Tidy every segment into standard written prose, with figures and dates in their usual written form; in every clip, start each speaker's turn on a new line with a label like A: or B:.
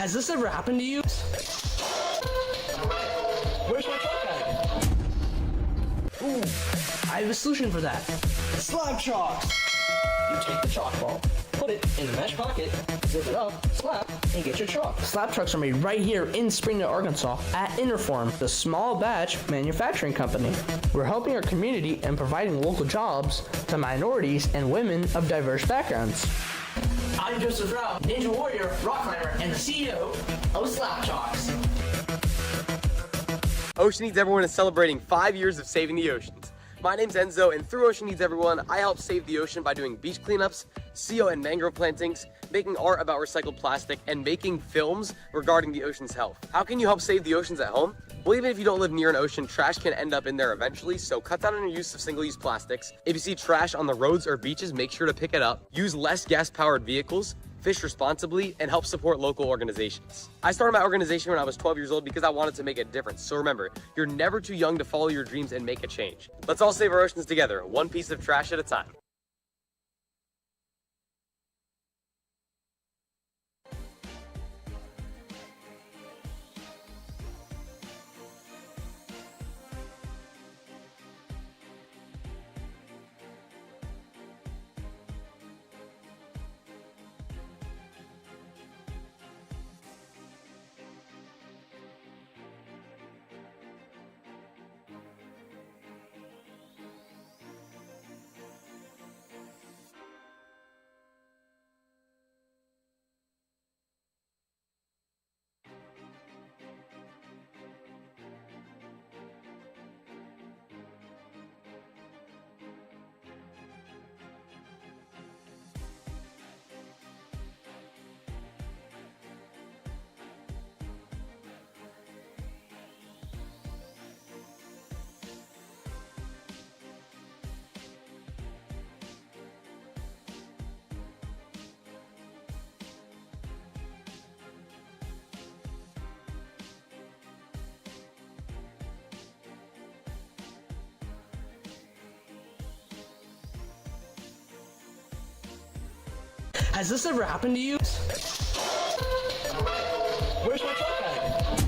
A: Has this ever happened to you? Where's my truck bag? Ooh, I have a solution for that. Slab chalks! You take the chalk ball, put it in the mesh pocket, zip it up, slap, and get your chalk. Slab trucks are made right here in Springdale, Arkansas at Interform, the small batch manufacturing company. We're helping our community and providing local jobs to minorities and women of diverse backgrounds. I'm Joseph Rao, Ninja Warrior, rock climber, and the CEO of Slab Chalks.
B: Ocean Needs Everyone is celebrating 5 years of saving the oceans. My name's Enzo, and through Ocean Needs Everyone, I help save the ocean by doing beach cleanups, seal and mangrove plantings, making art about recycled plastic, and making films regarding the ocean's health. How can you help save the oceans at home? Well, even if you don't live near an ocean, trash can end up in there eventually, so cut down on your use of single-use plastics. If you see trash on the roads or beaches, make sure to pick it up. Use less gas-powered vehicles, fish responsibly, and help support local organizations. I started my organization when I was 12 years old because I wanted to make a difference. So remember, you're never too young to follow your dreams and make a change. Let's all save our oceans together, one piece of trash at a time.
A: Has this ever happened to you? Where's my truck bag?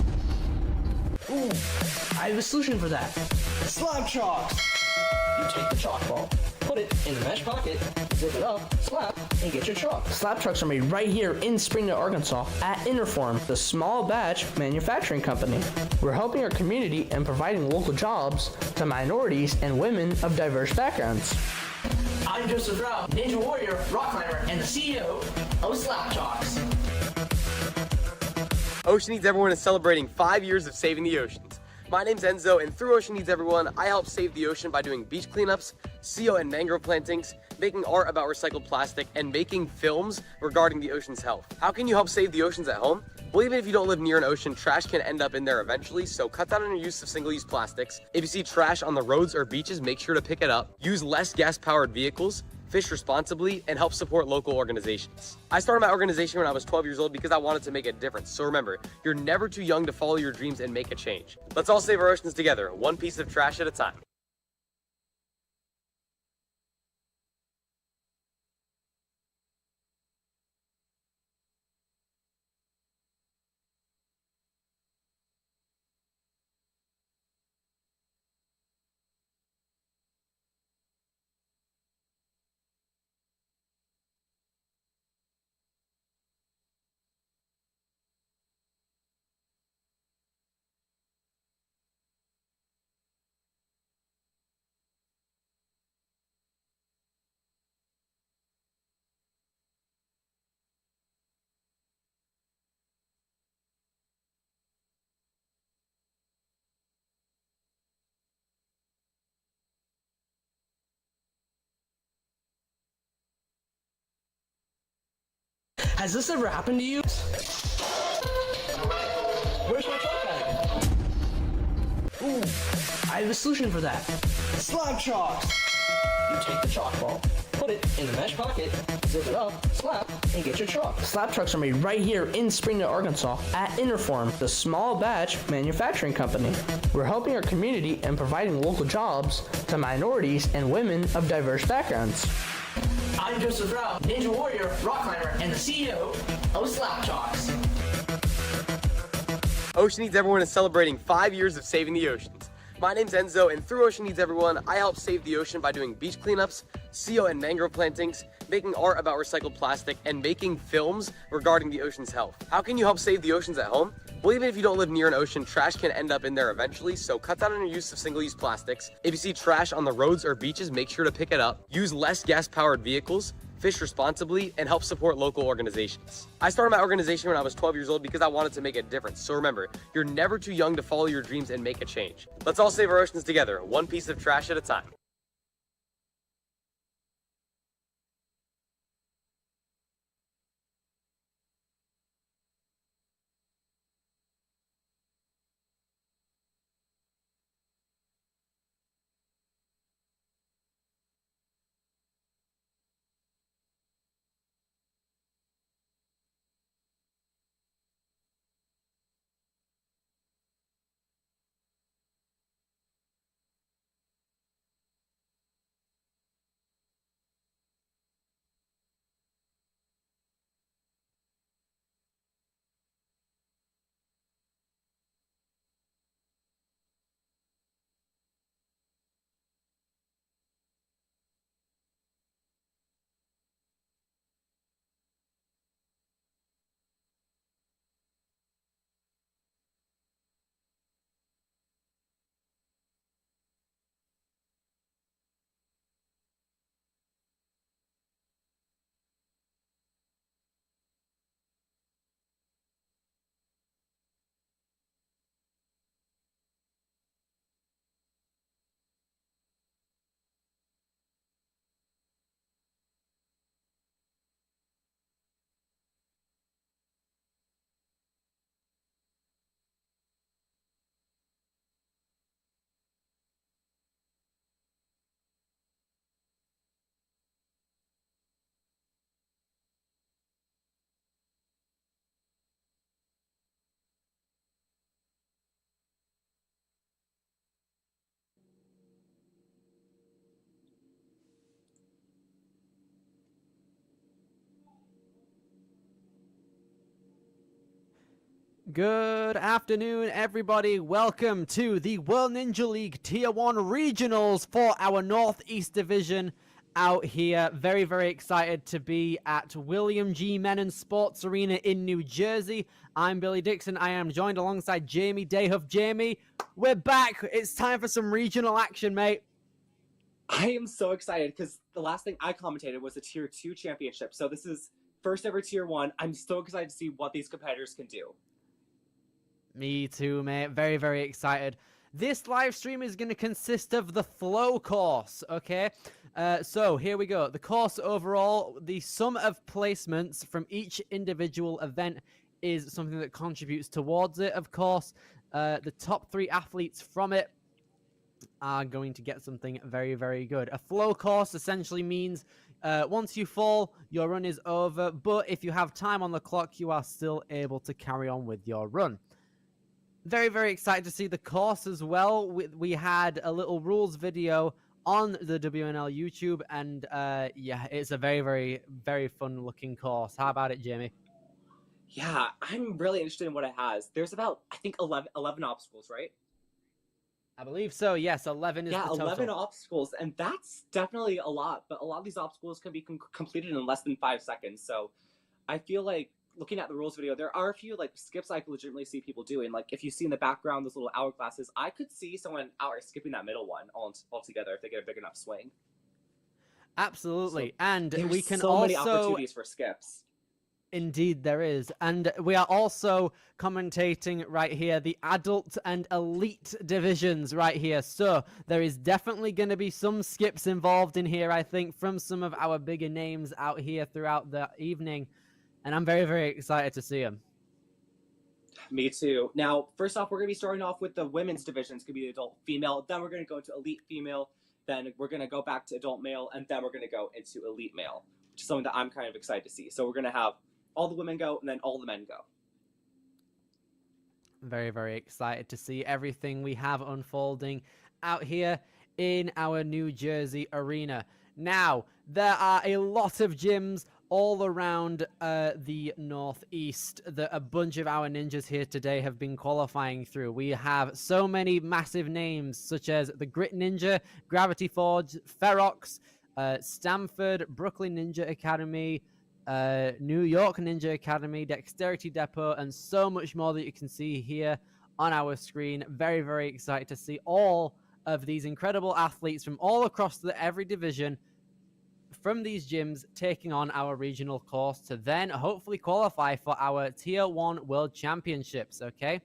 A: Ooh, I have a solution for that. Slab chalks! You take the chalk ball, put it in the mesh pocket, zip it up, slap, and get your chalk. Slab trucks are made right here in Springdale, Arkansas at Interform, the small batch manufacturing company. We're helping our community and providing local jobs to minorities and women of diverse backgrounds. I'm Joseph Rao, Ninja Warrior, rock climber, and the CEO of Slab Chalks.
B: Ocean Needs Everyone is celebrating 5 years of saving the oceans. My name's Enzo, and through Ocean Needs Everyone, I help save the ocean by doing beach cleanups, seal and mangrove plantings, making art about recycled plastic, and making films regarding the ocean's health. How can you help save the oceans at home? Well, even if you don't live near an ocean, trash can end up in there eventually, so cut down on your use of single-use plastics. If you see trash on the roads or beaches, make sure to pick it up. Use less gas-powered vehicles, fish responsibly, and help support local organizations. I started my organization when I was 12 years old because I wanted to make a difference. So remember, you're never too young to follow your dreams and make a change. Let's all save our oceans together, one piece of trash at a time.
A: Has this ever happened to you? Where's my truck bag? Ooh, I have a solution for that. Slab chalks! You take the chalk ball, put it in the mesh pocket, zip it up, slap, and get your chalk. Slab trucks are made right here in Springdale, Arkansas at Interform, the small batch manufacturing company. We're helping our community and providing local jobs to minorities and women of diverse backgrounds. I'm Joseph Rao, Ninja Warrior, rock climber, and the CEO of Slab Chalks.
B: Ocean Needs Everyone is celebrating 5 years of saving the oceans. My name's Enzo, and through Ocean Needs Everyone, I help save the ocean by doing beach cleanups, CO and mangrove plantings, making art about recycled plastic, and making films regarding the ocean's health. How can you help save the oceans at home? Well, even if you don't live near an ocean, trash can end up in there eventually, so cut down on your use of single-use plastics. If you see trash on the roads or beaches, make sure to pick it up. Use less gas-powered vehicles, fish responsibly, and help support local organizations. I started my organization when I was 12 years old because I wanted to make a difference. So remember, you're never too young to follow your dreams and make a change. Let's all save our oceans together, one piece of trash at a time.
C: Good afternoon, everybody. Welcome to the World Ninja League Tier 1 Regionals for our Northeast Division out here. Very, very excited to be at William G. Menon Sports Arena in New Jersey. I'm Billy Dixon. I am joined alongside Jamie Dayhuff. Jamie, we're back. It's time for some regional action, mate.
D: I am so excited because the last thing I commentated was the Tier 2 championship. So this is first ever Tier 1. I'm so excited to see what these competitors can do.
C: Me too, mate. Very, very excited. This live stream is going to consist of the flow course, okay? So here we go. The course overall, the sum of placements from each individual event is something that contributes towards it, of course. The top 3 athletes from it are going to get something very, very good. A flow course essentially means once you fall, your run is over, but if you have time on the clock, you are still able to carry on with your run. Very, very excited to see the course as well. We had a little rules video on the WNL YouTube, and yeah, it's a very, very, very fun looking course. How about it, Jamie?
D: Yeah, I'm really interested in what it has. There's about, I think, 11 obstacles, right?
C: I believe so, yes. 11 is the total.
D: 11 obstacles, and that's definitely a lot, but a lot of these obstacles can be completed in less than 5 seconds, so I feel like looking at the rules video, there are a few like skips I could legitimately see people doing. Like if you see in the background those little hourglasses, I could see someone outright skipping that middle one altogether if they get a big enough swing.
C: Absolutely,
D: So
C: and we can
D: so
C: also
D: many opportunities for skips.
C: Indeed, there is. And we are also commentating right here the adult and elite divisions right here. So there is definitely going to be some skips involved in here, I think, from some of our bigger names out here throughout the evening. And I'm very, very excited to see them.
D: Me too. Now, first off, we're going to be starting off with the women's division. It's going to be the adult female. Then we're going to go into elite female. Then we're going to go back to adult male. And then we're going to go into elite male, which is something that I'm kind of excited to see. So we're going to have all the women go and then all the men go.
C: Very, very excited to see everything we have unfolding out here in our New Jersey arena. Now, there are a lot of gyms all around the northeast that a bunch of our ninjas here today have been qualifying through. We have so many massive names such as the Grit Ninja, Gravity Forge, Ferox, Stanford, Brooklyn Ninja Academy, New York Ninja Academy, Dexterity Depot, and so much more that you can see here on our screen. Very, very excited to see all of these incredible athletes from all across every division from these gyms taking on our regional course to then hopefully qualify for our Tier 1 World Championships, okay?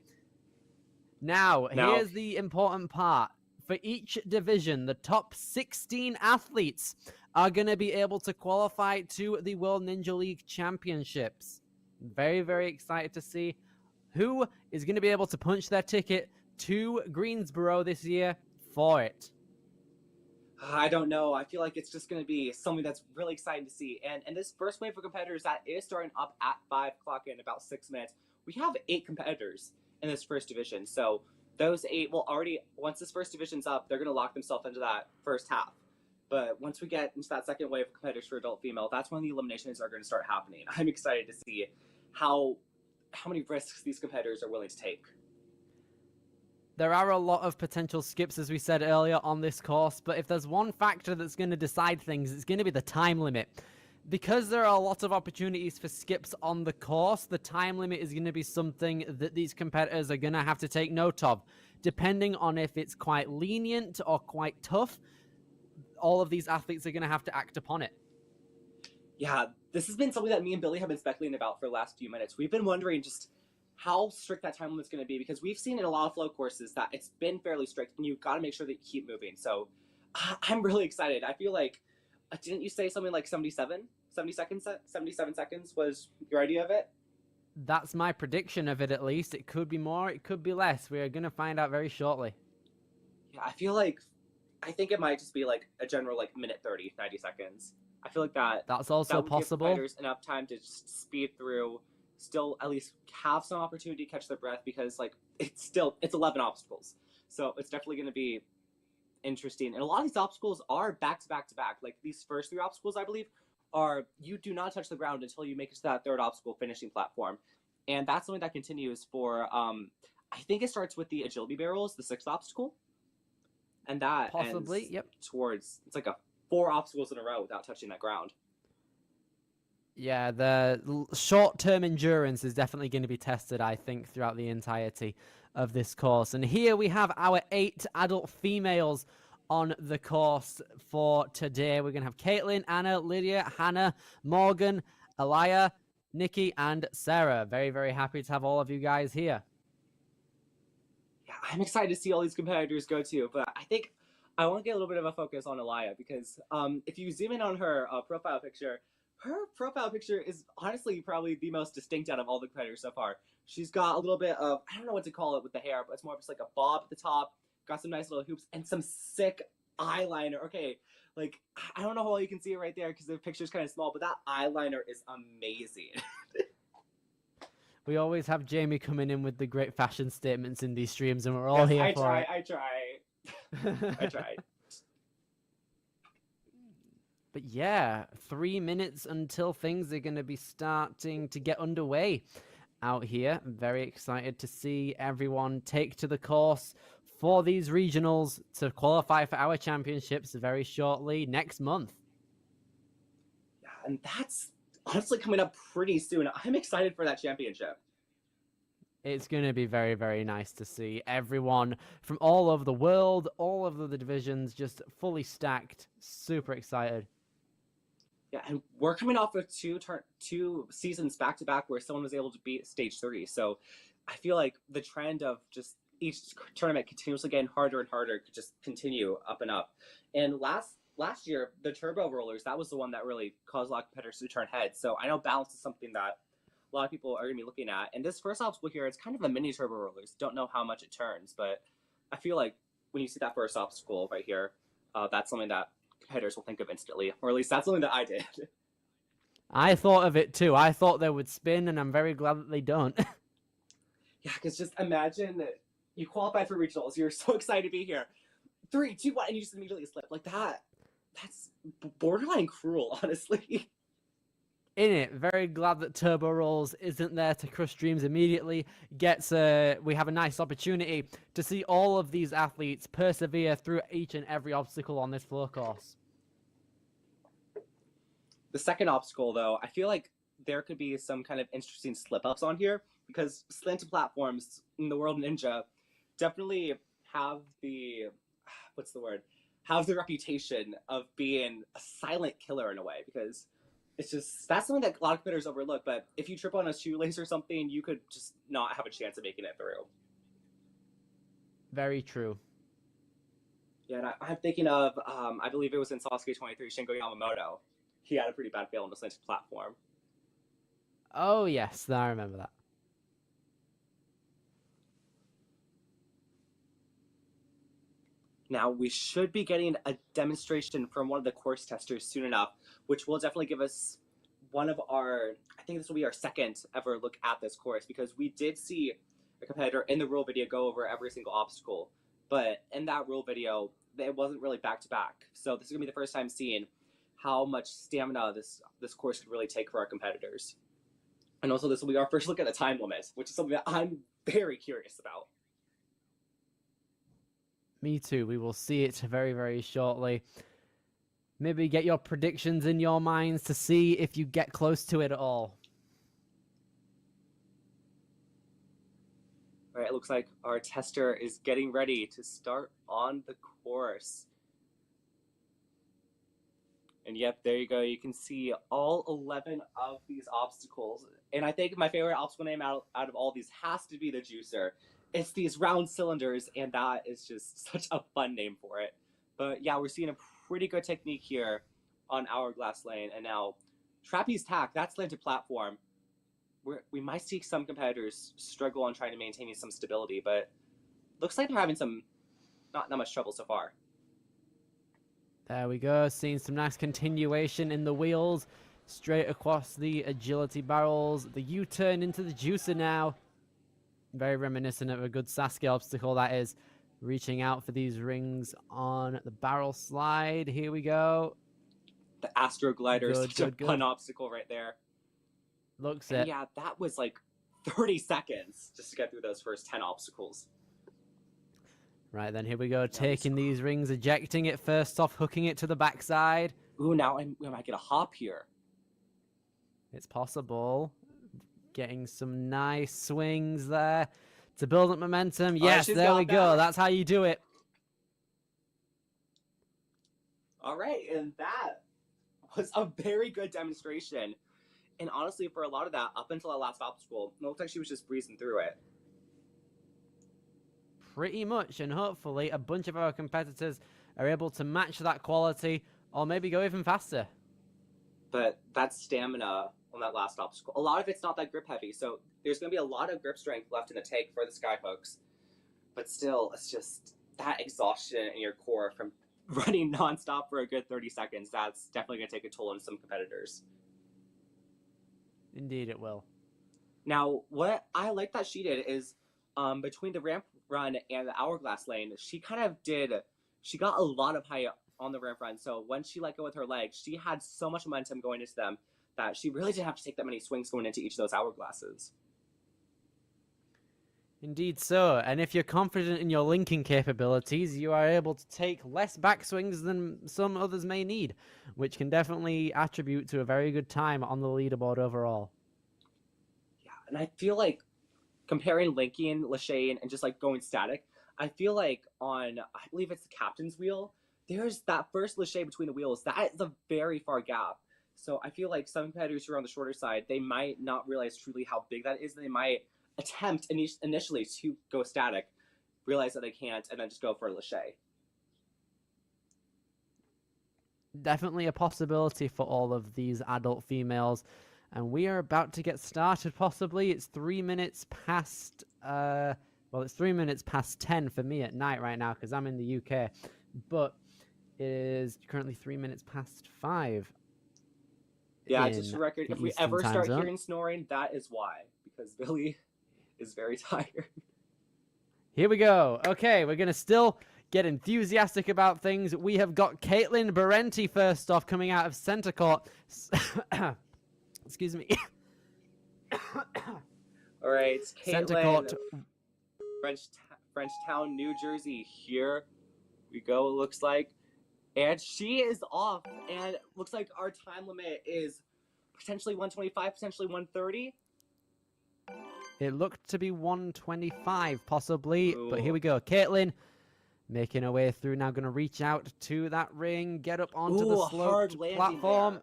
C: Now, here's the important part. For each division, the top 16 athletes are going to be able to qualify to the World Ninja League Championships. Very, very excited to see who is going to be able to punch their ticket to Greensboro this year for it.
D: I don't know. I feel like it's just going to be something that's really exciting to see. And this first wave of competitors that is starting up at 5 o'clock in about 6 minutes, we have 8 competitors in this first division. So those 8 will already, once this first division's up, they're going to lock themselves into that first half. But once we get into that second wave of competitors for adult female, that's when the eliminations are going to start happening. I'm excited to see how many risks these competitors are willing to take.
C: There are a lot of potential skips, as we said earlier, on this course, but if there's one factor that's going to decide things, it's going to be the time limit. Because there are a lot of opportunities for skips on the course, the time limit is going to be something that these competitors are going to have to take note of. Depending on if it's quite lenient or quite tough, all of these athletes are going to have to act upon it.
D: Yeah, this has been something that me and Billy have been speculating about for the last few minutes. We've been wondering just how strict that time limit's going to be, because we've seen in a lot of flow courses that it's been fairly strict, and you've got to make sure that you keep moving. So I'm really excited. I feel like, didn't you say something like 77 seconds was your idea of it?
C: That's my prediction of it, at least. It could be more, it could be less. We are going to find out very shortly.
D: Yeah, I think it might just be like a general like minute 30, 90 seconds. I feel like
C: that's also possible.
D: Give fighters enough time to just speed through, still at least have some opportunity to catch their breath, because like it's 11 obstacles. So it's definitely going to be interesting. And a lot of these obstacles are back to back to back. Like these first 3 obstacles, I believe, are you do not touch the ground until you make it to that 3rd obstacle finishing platform. And that's something that continues for, I think it starts with the agility barrels, the 6th obstacle. And that
C: possibly,
D: ends
C: yep.
D: towards, it's like 4 obstacles in a row without touching that ground.
C: Yeah, the short-term endurance is definitely going to be tested, I think, throughout the entirety of this course. And here we have our 8 adult females on the course for today. We're going to have Caitlin, Anna, Lydia, Hannah, Morgan, Alaya, Nikki, and Sarah. Very, very happy to have all of you guys here.
D: Yeah, I'm excited to see all these competitors go too, but I think I want to get a little bit of a focus on Alaya, because if you zoom in on her profile picture is honestly probably the most distinct out of all the competitors so far. She's got a little bit of, I don't know what to call it with the hair, but it's more just like a bob at the top, got some nice little hoops, and some sick eyeliner. Okay, like, I don't know how well you can see it right there because the picture's kind of small, but that eyeliner is amazing.
C: We always have Jamie coming in with the great fashion statements in these streams, and we're all here for it.
D: I try.
C: But yeah, 3 minutes until things are going to be starting to get underway out here. I'm very excited to see everyone take to the course for these regionals to qualify for our championships very shortly next month.
D: Yeah, and that's honestly coming up pretty soon. I'm excited for that championship.
C: It's going to be very, very nice to see everyone from all over the world, all of the divisions just fully stacked. Super excited.
D: Yeah, and we're coming off of two seasons back to back where someone was able to beat stage 3. So I feel like the trend of just each tournament continuously getting harder and harder could just continue up and up. And last year, the turbo rollers, that was the one that really caused a lot of competitors to turn heads. So I know balance is something that a lot of people are going to be looking at. And this first obstacle here, it's kind of a mini turbo rollers. Don't know how much it turns, but I feel like when you see that first obstacle right here, that's something that competitors will think of instantly, or at least that's something that I did.
C: I thought of it too. I thought they would spin, and I'm very glad that they don't.
D: Yeah, because just imagine that you qualified for regionals, you're so excited to be here. 3, 2, 1, and you just immediately slip like that. That's borderline cruel, honestly.
C: in it. Very glad that Turbo Rolls isn't there to crush dreams immediately. We have a nice opportunity to see all of these athletes persevere through each and every obstacle on this floor course.
D: The second obstacle, though, I feel like there could be some kind of interesting slip-ups on here because slanted platforms in the world of Ninja definitely have the, have the reputation of being a silent killer in a way, because that's something that a lot of competitors overlook. But if you trip on a shoelace or something, you could just not have a chance of making it through.
C: Very true.
D: Yeah, and I'm thinking of, I believe it was in Sasuke 23, Shingo Yamamoto. He had a pretty bad fail on the slanted platform.
C: Oh, yes, I remember that.
D: Now, we should be getting a demonstration from one of the course testers soon enough, which will definitely give us one of our, I think this will be our second ever look at this course, because we did see a competitor in the rule video go over every single obstacle. But in that rule video, it wasn't really back-to-back. So this is going to be the first time seeing how much stamina this course could really take for our competitors. And also this will be our first look at the time limit, which is something that I'm very curious about.
C: Me too. We will see it very, very shortly. Maybe get your predictions in your minds to see if you get close to it at all.
D: All right, it looks like our tester is getting ready to start on the course. And yep, there you go. You can see all 11 of these obstacles. And I think my favorite obstacle name out of all these has to be the Juicer. It's these round cylinders, and that is just such a fun name for it. But yeah, we're seeing a pretty good technique here on Hourglass Lane. And now, Trapeze Tack, that slanted platform, we might see some competitors struggle on trying to maintain some stability, but looks like they're having some not much trouble so far.
C: There we go, seeing some nice continuation in the wheels, straight across the agility barrels, the U-turn into the Juicer now. Very reminiscent of a good Sasuke obstacle, that is. Reaching out for these rings on the barrel slide. Here we go.
D: The Astro Glider is such a fun obstacle right there.
C: Looks
D: and
C: it.
D: Yeah, that was like 30 seconds just to get through those first 10 obstacles.
C: Right, then here we go, taking these rings, ejecting it first off, hooking it to the backside.
D: Ooh, now we might get a hop here.
C: It's possible. Getting some nice swings there to build up momentum. Yes, there we go. That's how you do it.
D: All right, and that was a very good demonstration. And honestly, for a lot of that, up until that last obstacle, it looked like she was just breezing through it.
C: Pretty much, and hopefully a bunch of our competitors are able to match that quality or maybe go even faster.
D: But that stamina on that last obstacle, a lot of it's not that grip heavy, so there's going to be a lot of grip strength left in the tank for the skyhooks. But still, it's just that exhaustion in your core from running nonstop for a good 30 seconds. That's definitely going to take a toll on some competitors.
C: Indeed it will.
D: Now, what I like that she did is between the ramp run and the Hourglass Lane, she got a lot of height on the ramp run. So when she let go with her legs, she had so much momentum going into them that she really didn't have to take that many swings going into each of those hourglasses.
C: Indeed so, and if you're confident in your linking capabilities, you are able to take less backswings than some others may need, which can definitely attribute to a very good time on the leaderboard overall.
D: Yeah, and I feel like comparing linking, Lachey, and just like going static, I feel like on, I believe it's the captain's wheel, there's that first Lachey between the wheels, that is a very far gap. So I feel like some competitors who are on the shorter side, they might not realize truly how big that is. They might attempt initially to go static, realize that they can't, and then just go for a Lachey.
C: Definitely a possibility for all of these adult females. And we are about to get started, possibly. It's 3 minutes past, it's 3 minutes past 10 for me at night right now, because I'm in the UK. But it is currently 3 minutes past 5.
D: Yeah, just for the record, if we ever start hearing snoring, that is why. Because Billy is very tired.
C: Here we go. Okay, we're going to still get enthusiastic about things. We have got Caitlin Berenti first off, coming out of center court. Excuse me.
D: All right,
C: Center court.
D: Caitlin, Frenchtown, New Jersey. Here we go, it looks like. And she is off. And looks like our time limit is potentially 125, potentially 130.
C: It looked to be 125, possibly.
D: Ooh.
C: But here we go. Caitlin making her way through. Now going to reach out to that ring. Get up onto the
D: hard
C: sloped
D: landing
C: platform.
D: there.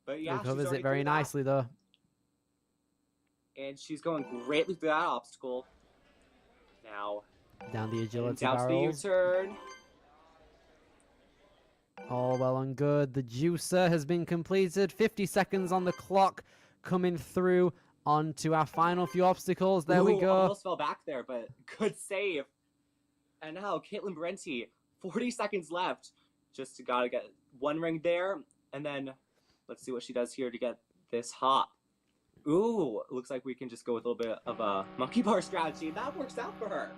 D: But yeah, she's
C: Recovers
D: already
C: it very
D: through that.
C: nicely, though.
D: And she's going greatly through that obstacle. Now,
C: Down the agility
D: down to the
C: barrels.
D: U-turn.
C: All well and good. The juicer has been completed. 50 seconds on the clock. Coming through onto our final few obstacles. There we
D: Ooh,
C: go.
D: Almost fell back there, but good save. And now, Caitlin Berenti, 40 seconds left. Just gotta get one ring there, and then let's see what she does here to get this hop. Ooh, looks like we can just go with a little bit of a monkey bar strategy. That works out for her.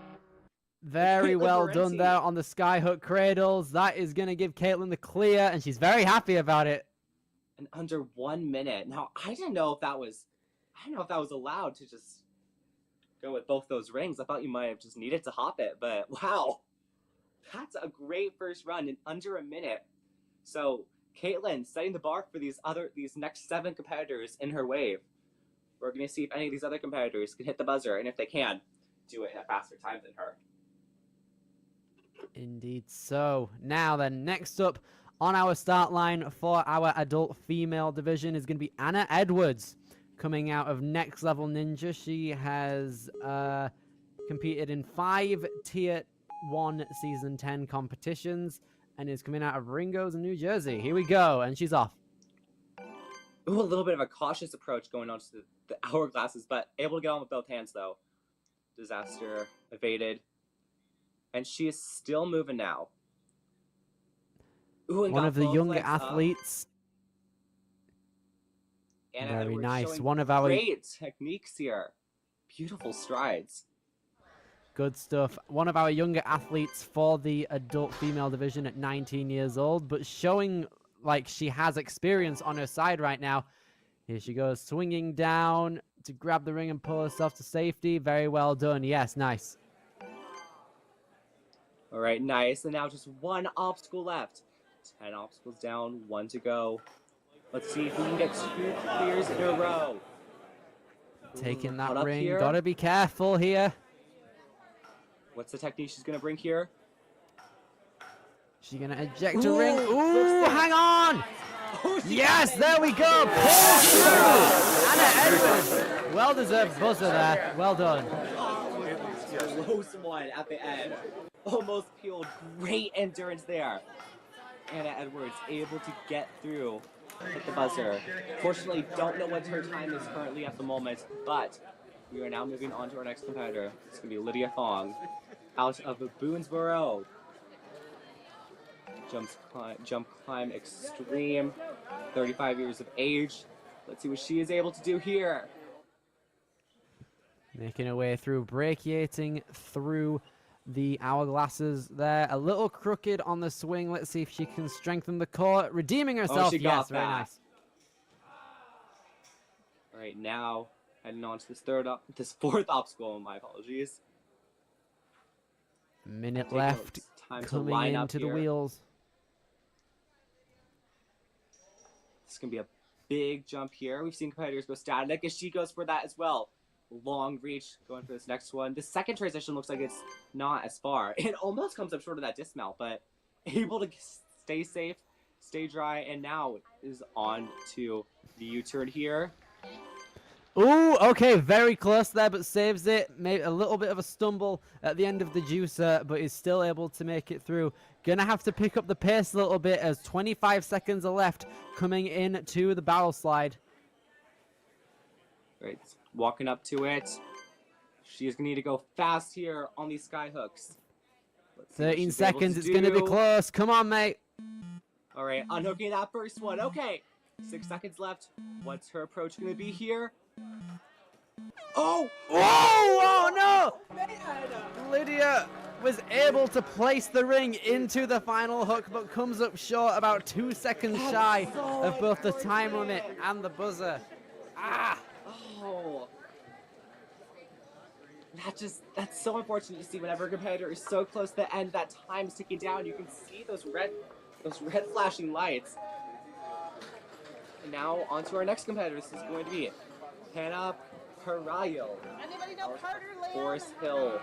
C: Very
D: Caitlin
C: well done
D: Berenti.
C: there on the skyhook cradles. That is going to give Caitlin the clear, and she's very happy about it.
D: And under 1 minute. Now, I didn't know if that was allowed to just go with both those rings. I thought you might have just needed to hop it, but wow. That's a great first run in under a minute. So, Caitlin setting the bar for these next 7 competitors in her wave. We're going to see if any of these other competitors can hit the buzzer, and if they can, do it in a faster time than her.
C: Indeed so. Now then, next up on our start line for our adult female division is going to be Anna Edwards, coming out of Next Level Ninja. She has competed in 5 Tier 1 Season 10 competitions and is coming out of Ringo's in New Jersey. Here we go, and she's off.
D: Ooh, a little bit of a cautious approach going on to the hourglasses, but able to get on with both hands, though. Disaster evaded. And she is still moving now. Ooh, and
C: One
D: got
C: of the
D: both
C: younger
D: legs up.
C: athletes.
D: Anna
C: Very
D: Edwards
C: nice.
D: showing
C: One of our
D: great techniques here. Beautiful strides.
C: Good stuff. One of our younger athletes for the adult female division at 19 years old, but showing like she has experience on her side right now. Here she goes, swinging down to grab the ring and pull herself to safety. Very well done. Yes, nice.
D: All right, nice. And now just 1 obstacle left. 10 obstacles down, 1 to go. Let's see if we can get 2 clears in a row.
C: Taking
D: Hold
C: that
D: up
C: ring.
D: here.
C: Gotta be careful here.
D: What's the technique she's going to bring here?
C: She's gonna eject a
D: Ooh,
C: ring. Ooh,
D: looks
C: hang on!
D: Oh, she
C: Yes,
D: got it.
C: there we go. Pull through. Anna Edwards. Well-deserved buzzer there. Well done.
D: Close one at the end. Almost peeled. Great endurance there. Anna Edwards able to get through. Hit the buzzer. Fortunately, don't know what her time is currently at the moment, but we are now moving on to our next competitor. It's going to be Lydia Fong out of Boonesboro. Jump climb extreme. 35 years of age. Let's see what she is able to do here.
C: Making her way through, brachiating through the hourglasses there. A little crooked on the swing. Let's see if she can strengthen the core. Redeeming herself.
D: she got
C: Yes, very
D: that.
C: nice.
D: All right, now heading on to this 4th obstacle. My apologies.
C: Minute
D: Taking
C: left.
D: time to
C: Coming
D: line up
C: into the
D: here.
C: wheels.
D: This is going to be a big jump here. We've seen competitors go static, and she goes for that as well. Long reach going for this next one. The second transition looks like it's not as far. It almost comes up short of that dismount, but able to stay safe, stay dry, and now is on to the U-turn here.
C: Ooh, okay, very close there, but saves it. Maybe a little bit of a stumble at the end of the juicer, but is still able to make it through. Gonna have to pick up the pace a little bit as 25 seconds are left coming in to the barrel slide.
D: Right, walking up to it. She's going to need to go fast here on these sky hooks. Let's see what
C: 13
D: she's able
C: seconds,
D: to
C: it's gonna be
D: do.
C: close. Come on, mate.
D: All right, unhooking that first one. Okay, 6 seconds left. What's her approach going to be here? Oh!
C: Whoa, oh no! Lydia was able to place the ring into the final hook, but comes up short, about 2 seconds shy of both the time limit and the buzzer. Ah!
D: Oh. That's so unfortunate to see whenever a competitor is so close to the end, that time is ticking down. You can see those red flashing lights. And now on to our next competitor. This is going to be Hannah Parayo.
E: Anybody know Carter Lamb?
D: Forest Hill.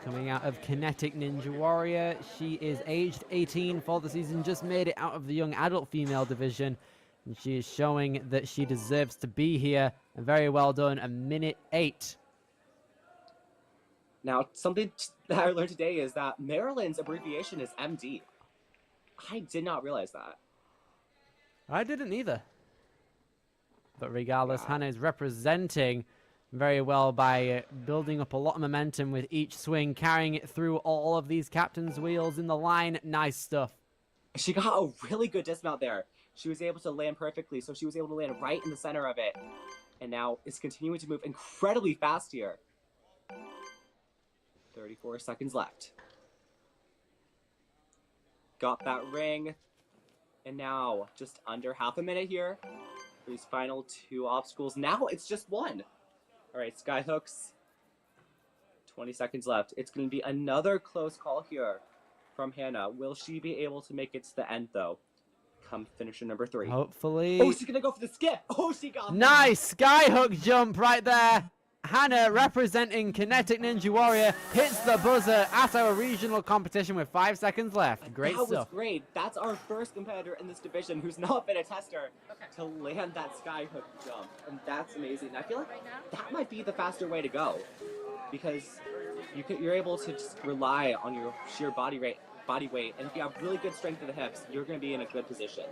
C: Coming out of Kinetic Ninja Warrior, she is aged 18 for the season, just made it out of the young adult female division. And she is showing that she deserves to be here. And very well done, a minute 8.
D: Now, something that I learned today is that Maryland's abbreviation is MD. I did not realize that.
C: I didn't either. But regardless,
D: Yeah.
C: Hannah is representing very well by building up a lot of momentum with each swing, carrying it through all of these captain's wheels in the line. Nice stuff.
D: She got a really good dismount there. She was able to land perfectly, so she was able to land right in the center of it. And now is continuing to move incredibly fast here. 34 seconds left. Got that ring. And now, just under half a minute here for these final 2 obstacles. Now it's just 1. All right, skyhooks. 20 seconds left. It's going to be another close call here from Hannah. Will she be able to make it to the end, though? Come finisher number 3.
C: Hopefully.
D: Oh, she's going to go for the skip. Oh, she got it.
C: Nice skyhook jump right there. Hannah, representing Kinetic Ninja Warrior, hits the buzzer at our regional competition with 5 seconds left. Great
D: That
C: stuff.
D: was great. That's our first competitor in this division who's not been a tester to land that skyhook jump. And that's amazing. I feel like that might be the faster way to go. Because you're able to just rely on your sheer body weight. And if you have really good strength in the hips, you're going to be in a good position.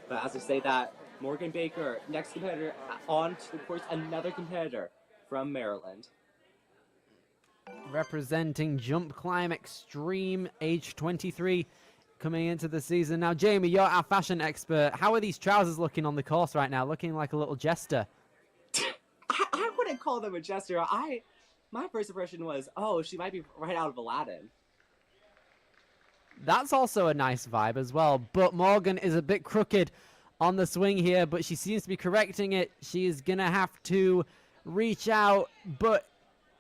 D: But as I say that, Morgan Baker, next competitor, on to, of course, another competitor from Maryland.
C: Representing Jump Climb Extreme, age 23, coming into the season. Now, Jamie, you're our fashion expert. How are these trousers looking on the course right now? Looking like a little jester.
D: I wouldn't call them a jester. My first impression was, oh, she might be right out of Aladdin.
C: That's also a nice vibe as well. But Morgan is a bit crooked on the swing here, but she seems to be correcting it. She is going to have to reach out, but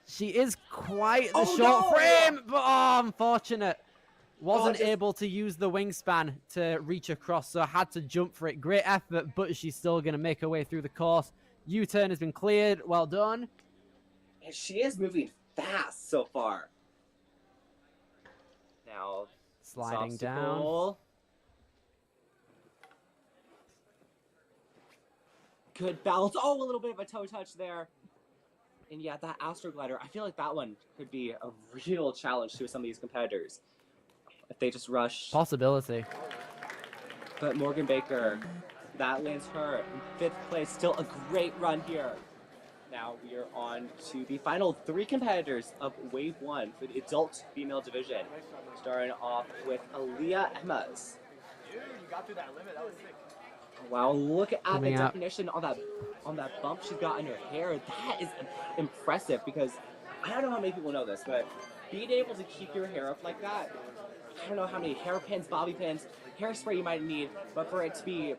C: she is quite the short frame. But unfortunate. Wasn't able to use the wingspan to reach across, so had to jump for it. Great effort, but she's still going to make her way through the course. U-turn has been cleared. Well done.
D: And she is moving fast so far. Now,
C: Sliding down.
D: obstacle. Good balance. Oh, a little bit of a toe touch there. And yeah, that Astroglider, I feel like that one could be a real challenge to some of these competitors. If they just rush.
C: Possibility.
D: But Morgan Baker, that lands her in 5th place. Still a great run here. Now we are on to the final 3 competitors of Wave 1 for the adult female division. Starting off with Aaliyah Emmas.
B: Dude, you got through that limit. That was sick.
D: Wow, look at
C: Coming
D: the
C: out.
D: definition on that bump she's got in her hair. That is impressive because I don't know how many people know this, but being able to keep your hair up like that, I don't know how many hairpins, bobby pins, hairspray you might need, but for it to be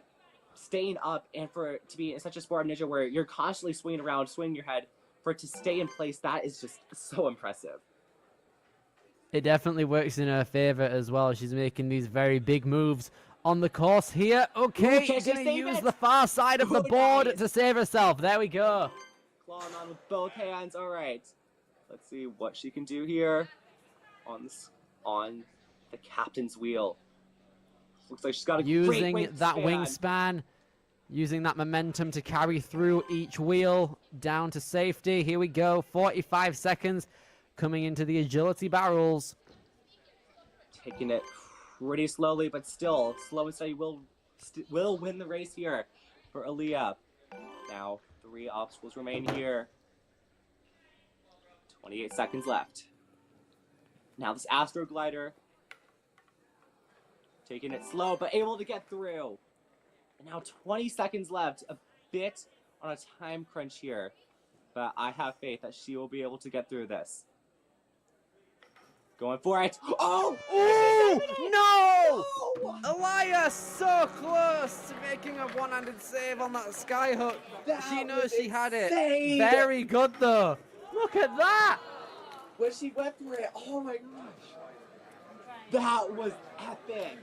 D: staying up and for it to be in such a sport of ninja where you're constantly swinging around, swinging your head, for it to stay in place, that is just so impressive.
C: It definitely works in her favor as well. She's making these very big moves on the course here. Okay,
D: Ooh, can she
C: gonna
D: save
C: use
D: it?
C: the far side of the
D: Oh,
C: board
D: nice.
C: to save herself. There we go.
D: Clawing on with both hands. All right. Let's see what she can do here on the captain's wheel. Looks like she's got a great
C: Using that wingspan, using that momentum to carry through each wheel down to safety. Here we go. 45 seconds coming into the agility barrels.
D: Taking it pretty slowly, but still, slow and steady will win the race here for Aaliyah. Now, 3 obstacles remain here. 28 seconds left. Now this Astroglider, taking it slow, but able to get through. And now 20 seconds left, a bit on a time crunch here. But I have faith that she will be able to get through this. Going for it. Oh!
C: Ooh! No!
D: Oh!
C: Elias so close to making a one-handed save on that skyhook. She
D: That
C: knows
D: was
C: she had it.
D: insane!
C: Very good though. Look at that.
D: When she went for it, oh my gosh. That was epic.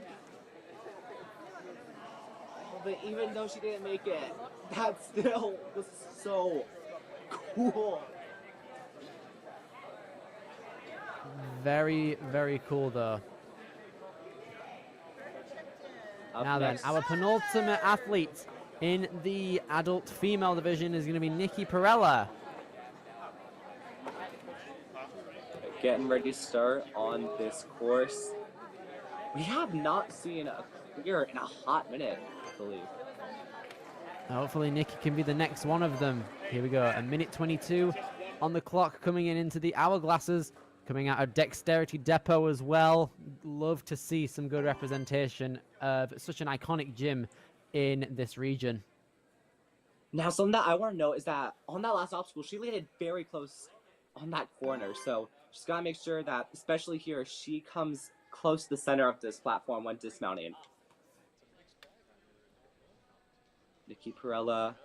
D: But even though she didn't make it, that still was so cool.
C: Very, very cool though.
D: Up
C: Now
D: next,
C: then, our penultimate athlete in the adult female division is going to be Nikki Perella.
D: getting ready to start on this course. We have not seen a clear in a hot minute, I believe.
C: Hopefully Nikki can be the next one of them. Here we go, a minute 22 on the clock coming into the hourglasses. Coming out of Dexterity Depot as well. Love to see some good representation of such an iconic gym in this region.
D: Now, something that I want to know is that on that last obstacle, she landed very close on that corner. So she's got to make sure that, especially here, she comes close to the center of this platform when dismounting. Nikki Perella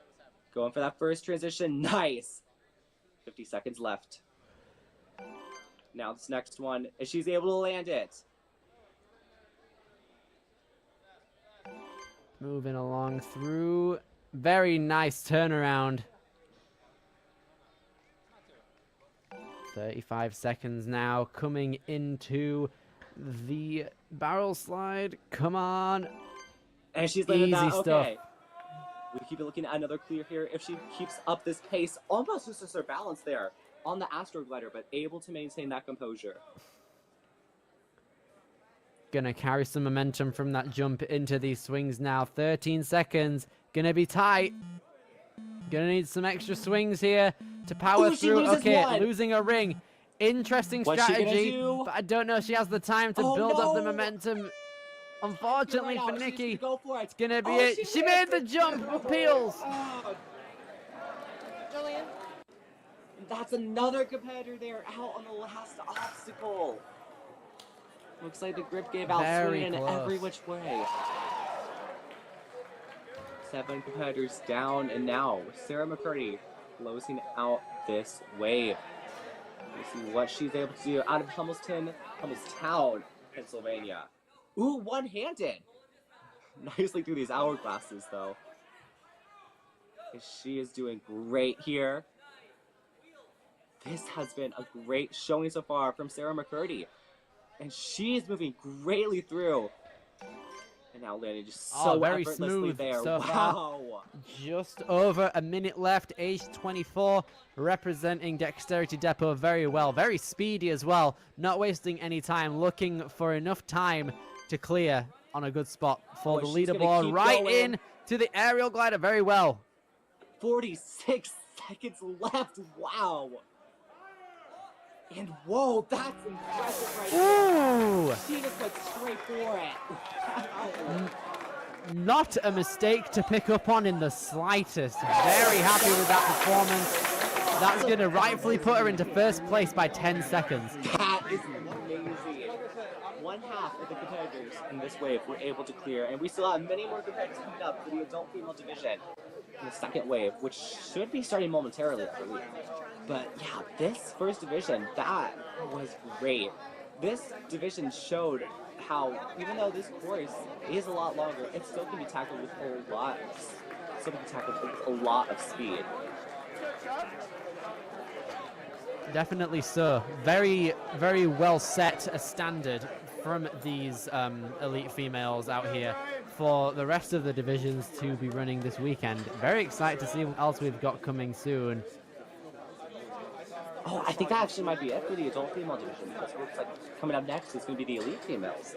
D: going for that first transition. Nice! 50 seconds left. Now this next one, if she's able to land it.
C: Moving along through. Very nice turnaround. 35 seconds now coming into the barrel slide. Come on.
D: And she's landed that.
C: Easy stuff.
D: Okay. We keep looking at another clear here. If she keeps up this pace, almost loses her balance there on the Astroglider, but able to maintain that composure.
C: Gonna carry some momentum from that jump into these swings now. 13 seconds. Gonna be tight. Gonna need some extra swings here to power
D: Ooh, she
C: through.
D: loses
C: Okay,
D: one.
C: losing a ring. Interesting
D: What's she gonna
C: strategy,
D: do?
C: but I don't know if she has the time to
D: Oh,
C: build up the
D: no.
C: momentum. Unfortunately
D: Right
C: for
D: out. She's
C: Nikki,
D: gonna go for it.
C: it's gonna be
D: Oh,
C: it. She made the jump, but Peels.
D: Oh. That's another competitor there out on the last obstacle. Looks like the grip gave out,
C: Very
D: swinging
C: close.
D: every which way. 7 competitors down, and now Sarah McCurdy closing out this wave. Let's see what she's able to do out of Hummelstown, Pennsylvania. Ooh, one-handed. Nicely through these hourglasses, though. She is doing great here. This has been a great showing so far from Sarah McCurdy. And she's moving greatly through. And now landing just so
C: very
D: effortlessly
C: smooth
D: there.
C: so far.
D: Wow.
C: Just over a minute left. Age 24, representing Dexterity Depot very well. Very speedy as well. Not wasting any time. Looking for enough time to clear on a good spot for
D: Boy,
C: the
D: she's gonna
C: leaderboard.
D: keep
C: Right
D: going.
C: in to the aerial glider. Very well.
D: 46 seconds left. Wow. And whoa, that's impressive right there.
C: Ooh!
D: She just went straight for it.
C: Not a mistake to pick up on in the slightest. Very happy with that performance. That's going to rightfully put her into first place by 10 seconds.
D: That is amazing. One half of the competitors in this wave were able to clear, and we still have many more competitors coming up for the adult female division in the second wave, which should be starting momentarily, I believe. But yeah, this first division, that was great. This division showed how, even though this course is a lot longer, it still can be tackled with a lot of speed.
C: Definitely so. Very, very well set a standard from these elite females out here for the rest of the divisions to be running this weekend. Very excited to see what else we've got coming soon.
D: Oh, I think that actually might be it for the adult female division, because it looks like coming up next is going to be the elite females.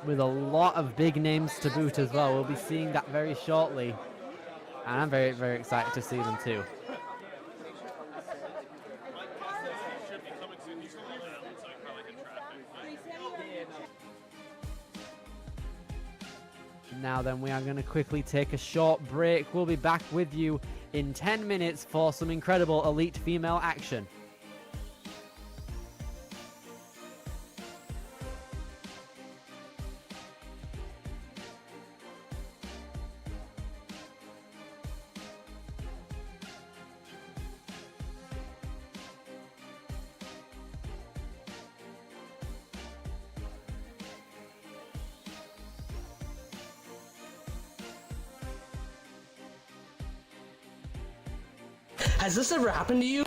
C: With a lot of big names to boot as well. We'll be seeing that very shortly. And I'm very, very excited to see them too. Now then, we are going to quickly take a short break. We'll be back with you in 10 minutes for some incredible elite female action.
A: Has this ever happened to you?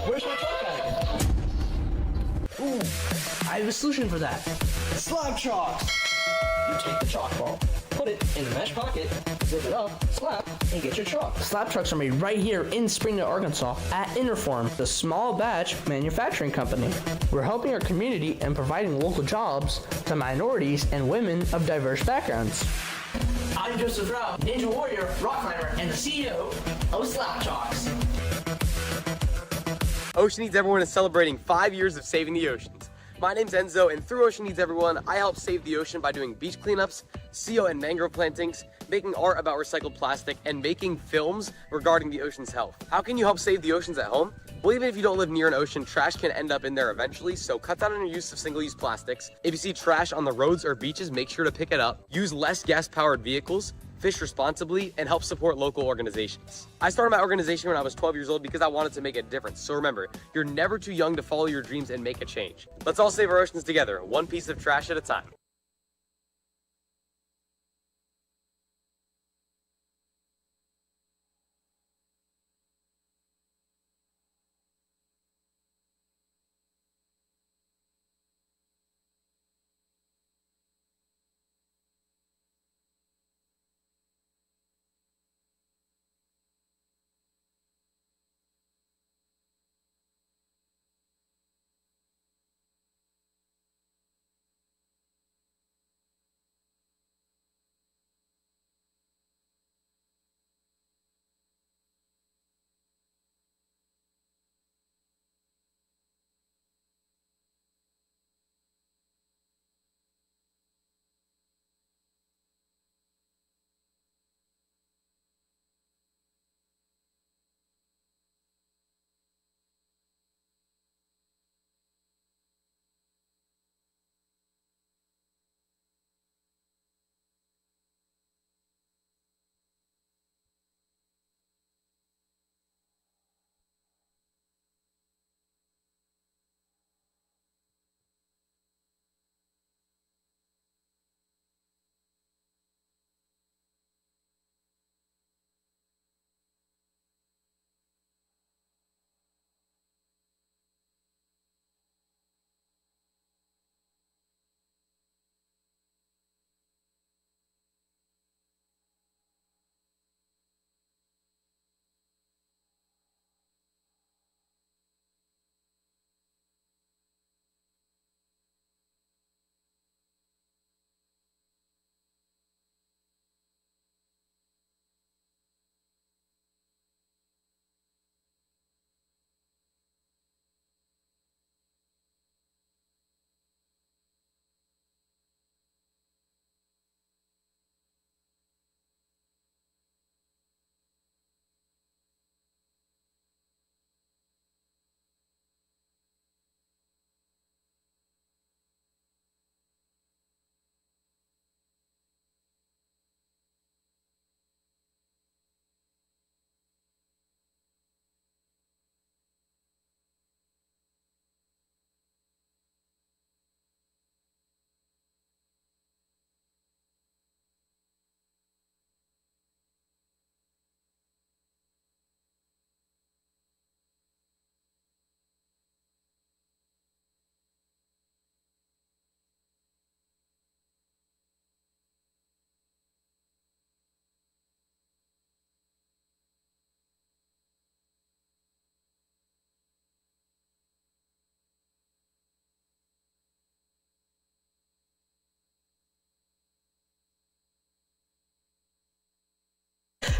A: Where's my truck bag? Ooh, I have a solution for that. Slab chalks! You take the chalk ball, put it in the mesh pocket, zip it up, slap, and get your chalk. Slab trucks are made right here in Springdale, Arkansas at Interform, the small batch manufacturing company. We're helping our community and providing local jobs to minorities and women of diverse backgrounds. I'm Joseph Rao, Ninja Warrior, rock climber, and the CEO of Slab Chalks.
B: Ocean Needs Everyone is celebrating 5 years of saving the oceans. My name's Enzo, and through Ocean Needs Everyone, I help save the ocean by doing beach cleanups, CO and mangrove plantings, making art about recycled plastic, and making films regarding the ocean's health. How can you help save the oceans at home? Well, even if you don't live near an ocean, trash can end up in there eventually, so cut down on your use of single-use plastics. If you see trash on the roads or beaches, make sure to pick it up. Use less gas-powered vehicles, fish responsibly, and help support local organizations. I started my organization when I was 12 years old because I wanted to make a difference. So remember, you're never too young to follow your dreams and make a change. Let's all save our oceans together, one piece of trash at a time.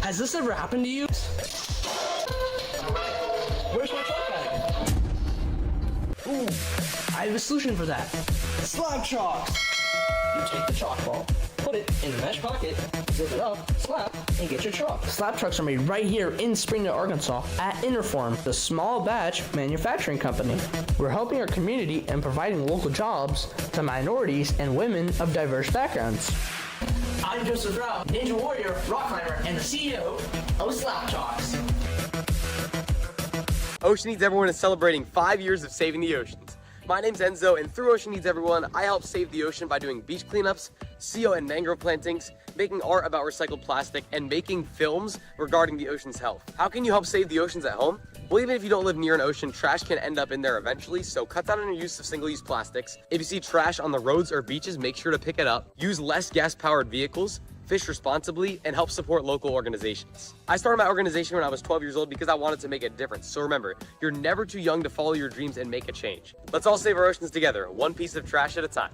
A: Has this ever happened to you? Where's my truck bag? Ooh, I have a solution for that. Slab chalks! You take the chalk ball, put it in the mesh pocket, zip it up, slap, and get your chalk. Slab trucks are made right here in Springdale, Arkansas at Interform, the small batch manufacturing company. We're helping our community and providing local jobs to minorities and women of diverse backgrounds. I'm Joseph Rao, Ninja Warrior, rock climber, and the CEO of Slab Chalks.
B: Ocean Needs Everyone is celebrating 5 years of saving the oceans. My name's Enzo, and through Ocean Needs Everyone, I help save the ocean by doing beach cleanups, CO and mangrove plantings, making art about recycled plastic, and making films regarding the ocean's health. How can you help save the oceans at home? Well, even if you don't live near an ocean, trash can end up in there eventually, so cut down on your use of single-use plastics. If you see trash on the roads or beaches, make sure to pick it up. Use less gas-powered vehicles, fish responsibly, and help support local organizations. I started my organization when I was 12 years old because I wanted to make a difference. So remember, you're never too young to follow your dreams and make a change. Let's all save our oceans together, one piece of trash at a time.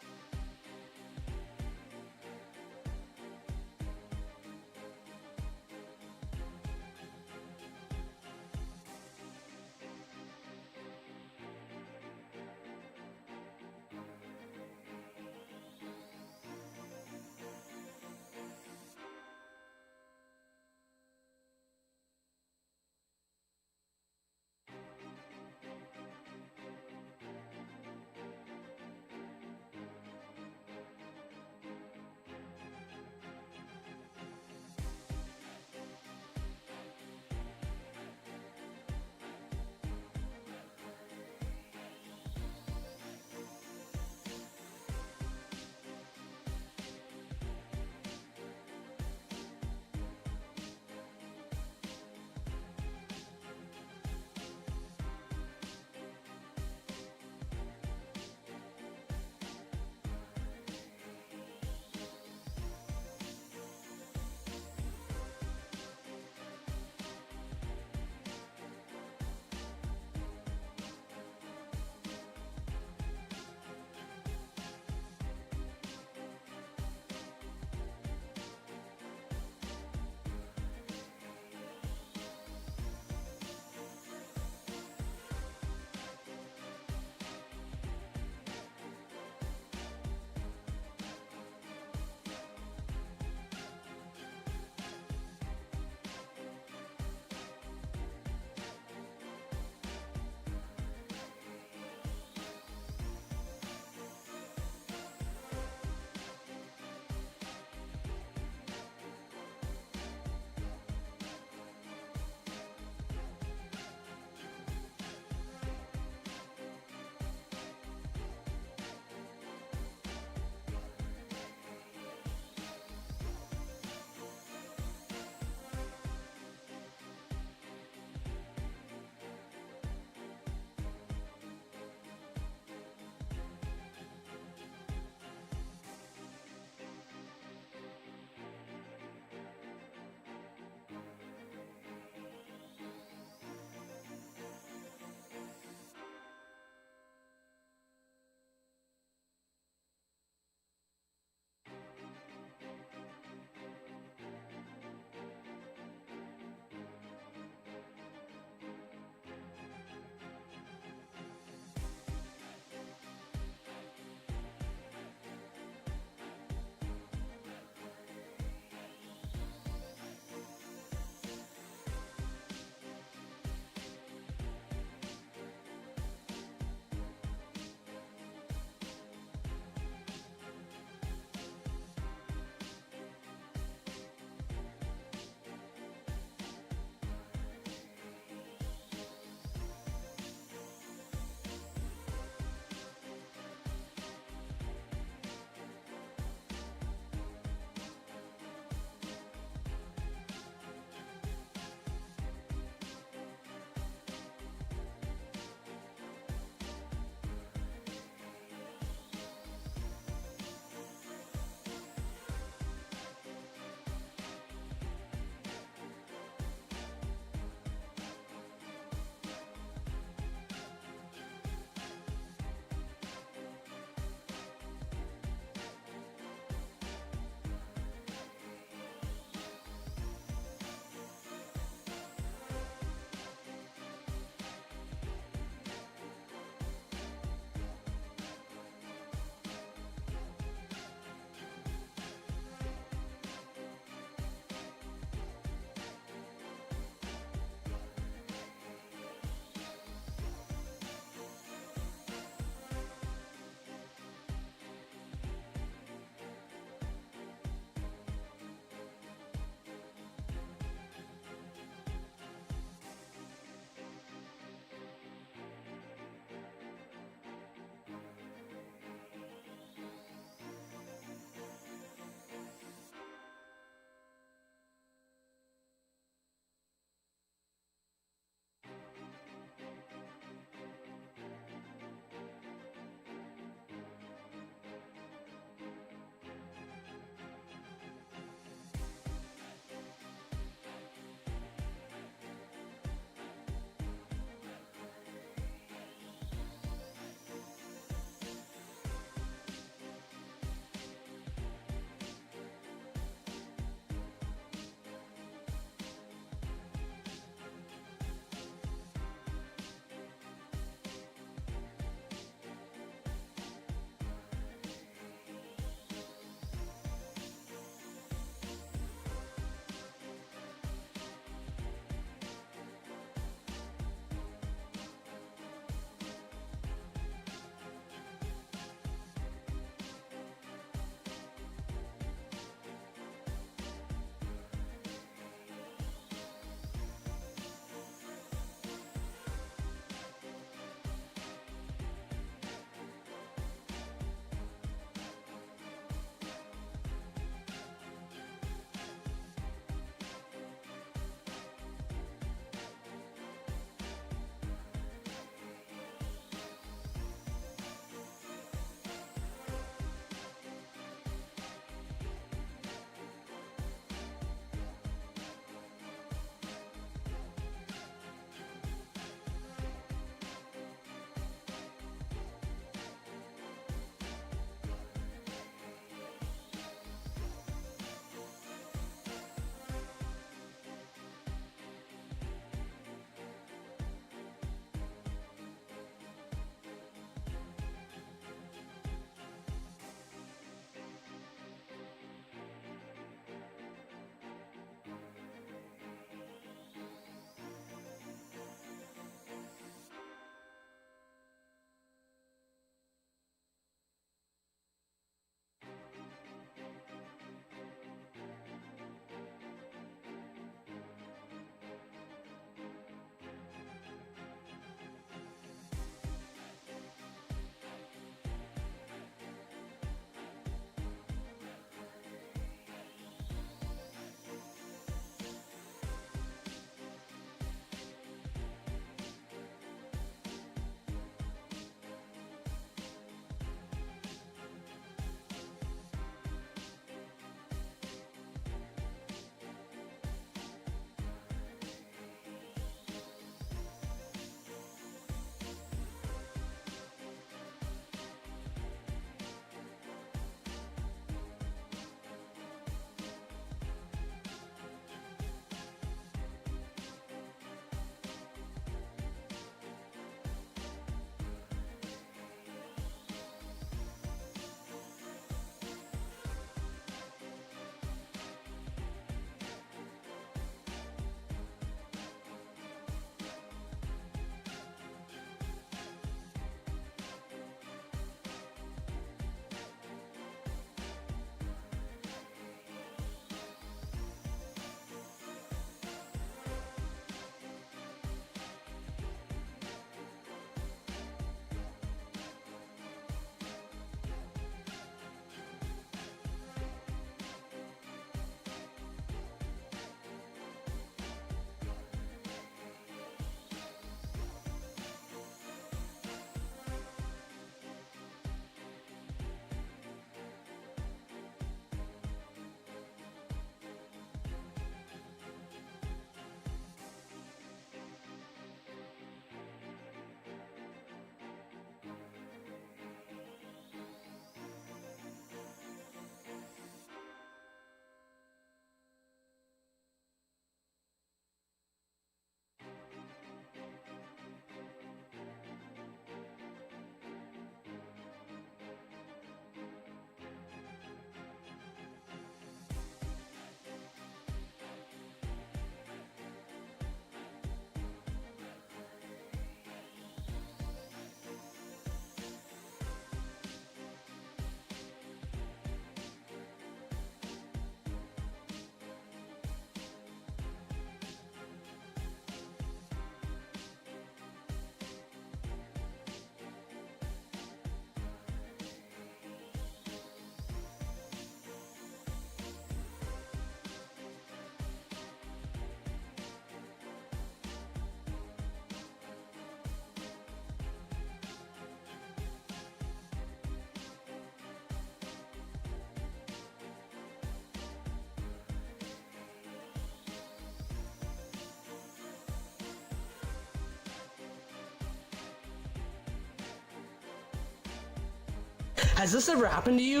A: Has this ever happened to you?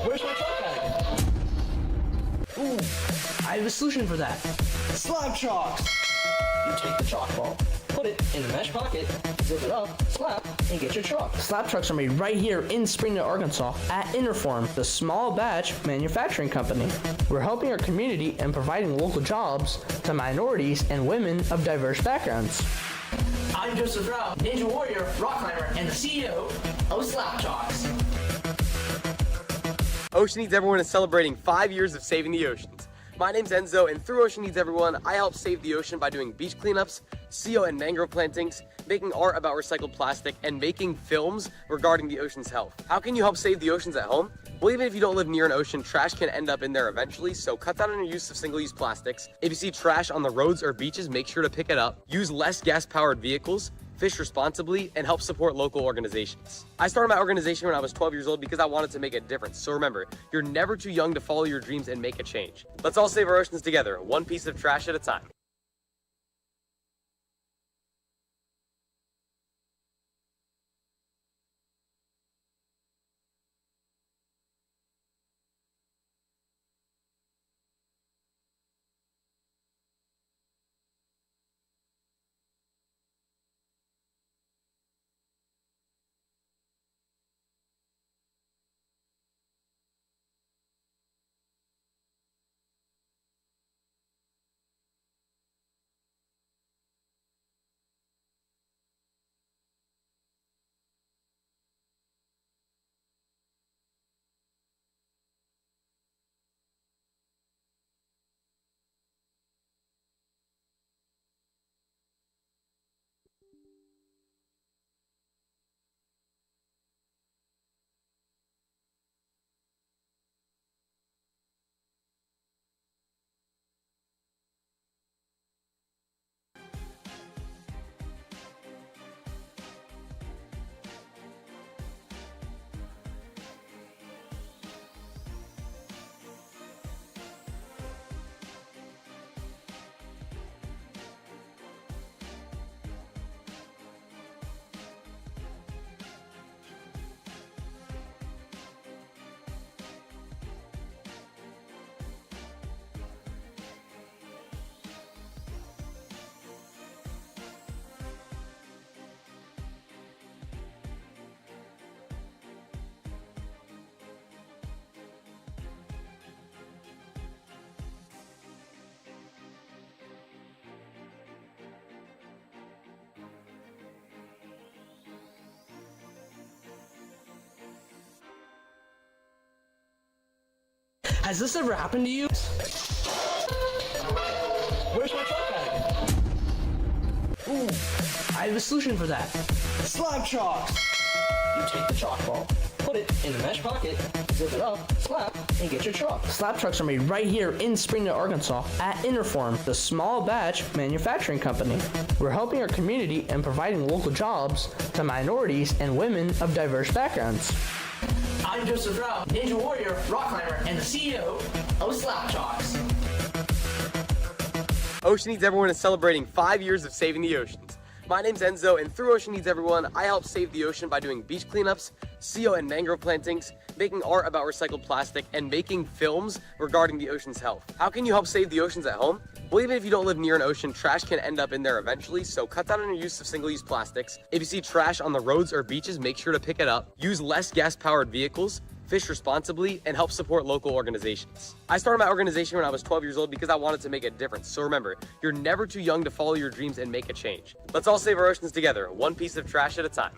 A: Where's my truck bag? Ooh, I have a solution for that. Slab chalks! You take the chalk ball, put it in the mesh pocket, zip it up, slap, and get your chalk. Slab trucks are made right here in Springdale, Arkansas at Interform, the small batch manufacturing company. We're helping our community and providing local jobs to minorities and women of diverse backgrounds. I'm Joseph Rao, Ninja Warrior, rock climber, and the CEO of Slap Chalks.
B: Ocean Needs Everyone is celebrating 5 years of saving the oceans. My name's Enzo, and through Ocean Needs Everyone, I help save the ocean by doing beach cleanups, CO and mangrove plantings, making art about recycled plastic, and making films regarding the ocean's health. How can you help save the oceans at home? Well, even if you don't live near an ocean, trash can end up in there eventually, so cut down on your use of single-use plastics. If you see trash on the roads or beaches, make sure to pick it up. Use less gas-powered vehicles, fish responsibly, and help support local organizations. I started my organization when I was 12 years old because I wanted to make a difference. So remember, you're never too young to follow your dreams and make a change. Let's all save our oceans together, one piece of trash at a time.
A: Has this ever happened to you? Where's my truck bag? Ooh, I have a solution for that. Slab chalks! You take the chalk ball, put it in the mesh pocket, zip it up, slap, and get your chalk. Slab trucks are made right here in Springdale, Arkansas at Interform, the small batch manufacturing company. We're helping our community and providing local jobs to minorities and women of diverse backgrounds. I'm Joseph Rao, Ninja Warrior, rock climber, and the CEO of Slap Chalks.
B: Ocean Needs Everyone is celebrating 5 years of saving the oceans. My name's Enzo, and through Ocean Needs Everyone, I help save the ocean by doing beach cleanups, CO and mangrove plantings, making art about recycled plastic, and making films regarding the ocean's health. How can you help save the oceans at home? Well, even if you don't live near an ocean, trash can end up in there eventually, so cut down on your use of single-use plastics. If you see trash on the roads or beaches, make sure to pick it up. Use less gas-powered vehicles, fish responsibly, and help support local organizations. I started my organization when I was 12 years old because I wanted to make a difference. So remember, you're never too young to follow your dreams and make a change. Let's all save our oceans together, one piece of trash at a time.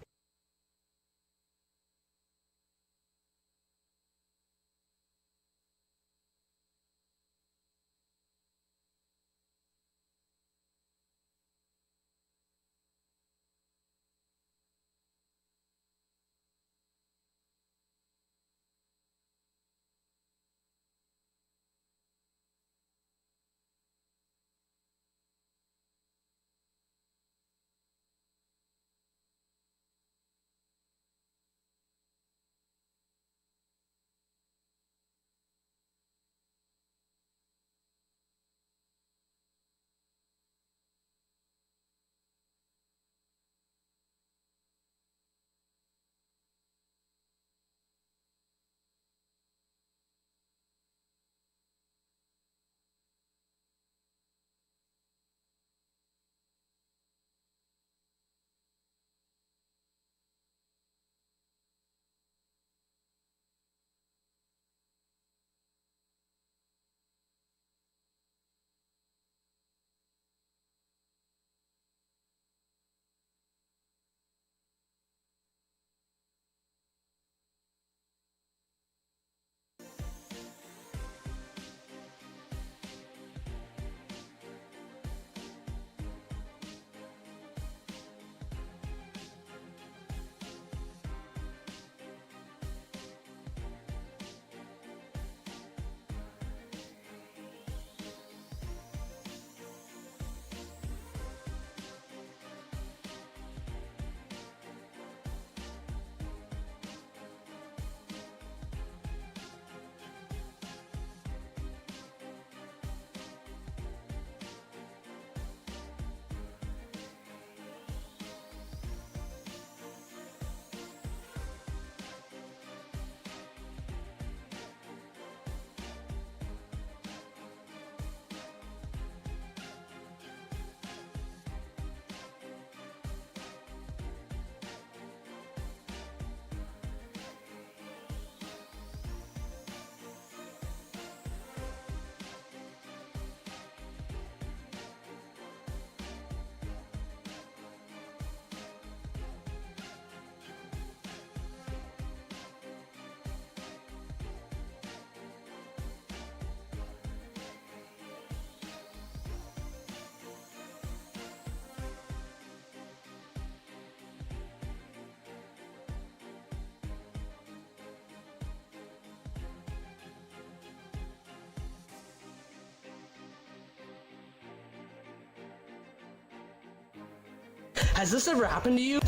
A: Has this ever happened to you?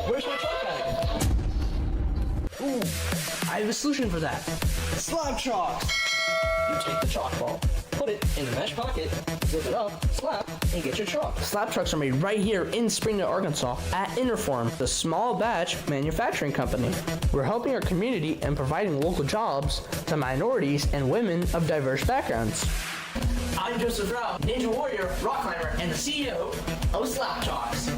A: Where's my truck bag? Ooh, I have a solution for that. Slab chalks! You take the chalk ball, put it in the mesh pocket, zip it up, slap, and get your chalk. Slab trucks are made right here in Springdale, Arkansas at Interform, the small batch manufacturing company. We're helping our community and providing local jobs to minorities and women of diverse backgrounds. I'm Joseph Rao, Ninja Warrior, rock climber, and the CEO of Slab Chalks.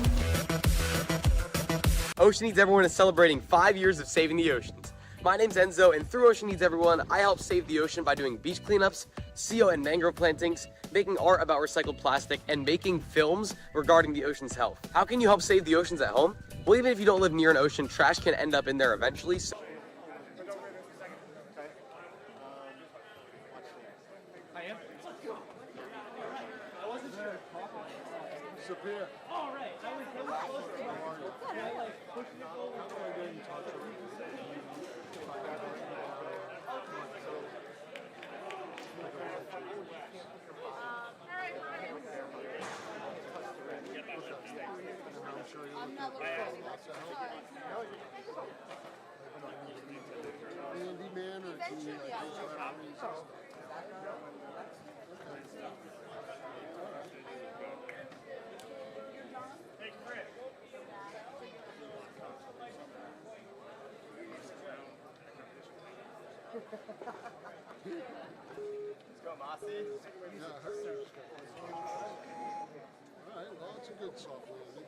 B: Ocean Needs Everyone is celebrating 5 years of saving the oceans. My name's Enzo, and through Ocean Needs Everyone, I help save the ocean by doing beach cleanups, CO and mangrove plantings, making art about recycled plastic, and making films regarding the ocean's health. How can you help save the oceans at home? Well, even if you don't live near an ocean, trash can end up in there eventually. So
F: Let's go, Mossy.
G: Yeah, I heard it. All right, well, it's a good soft landing.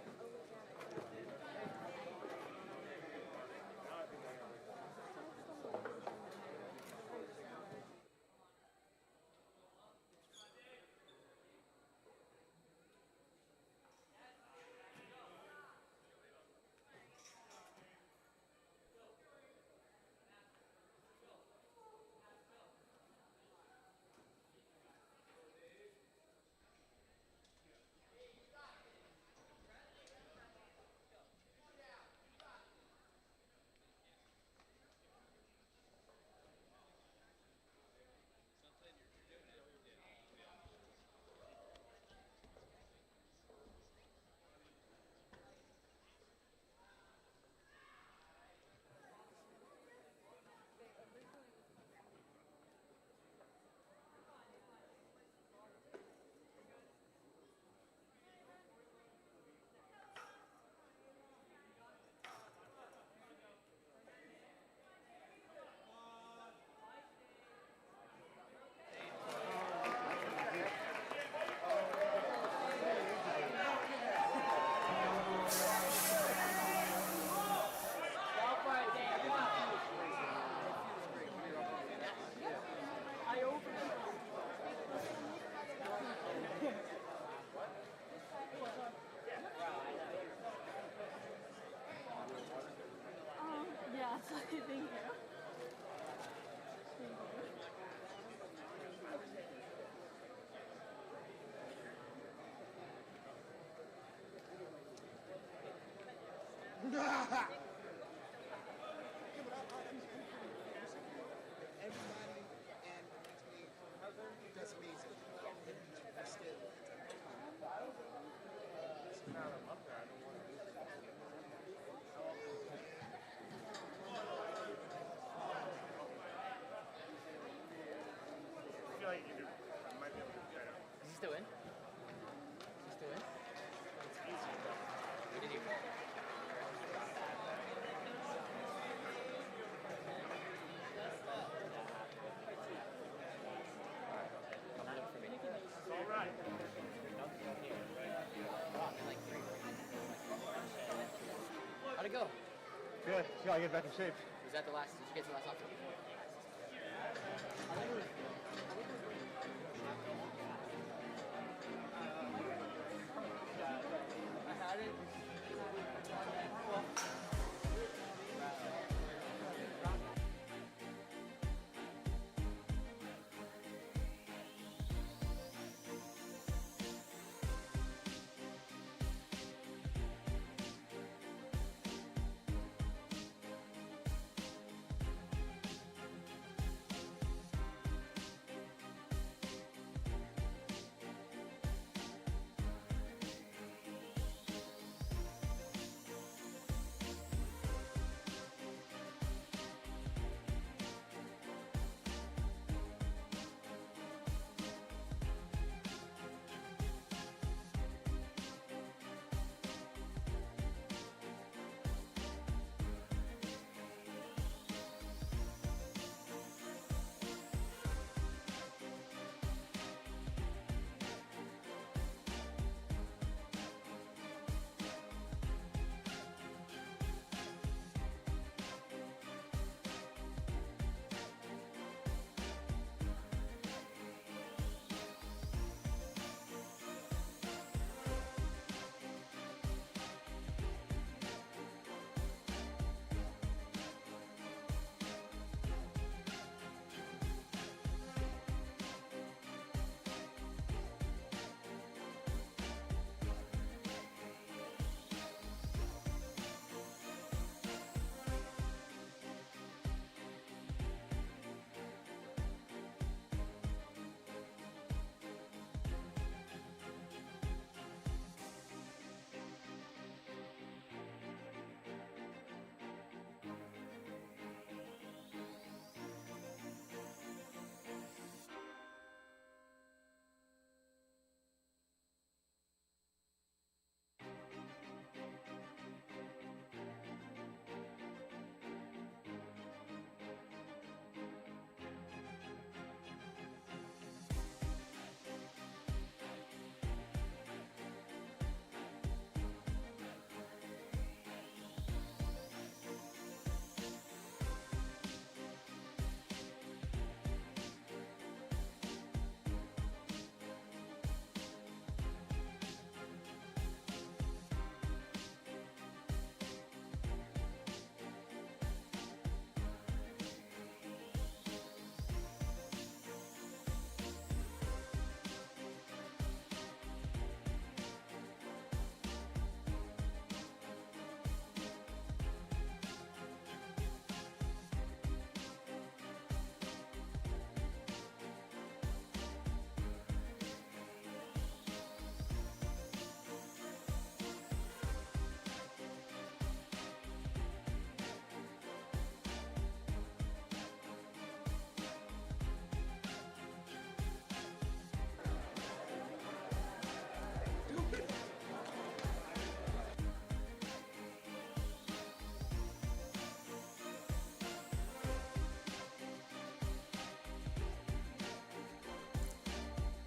E: Thank you.
C: How'd it go?
F: Good. You gotta get back in shape.
C: Was that the last? Did you get to the last option?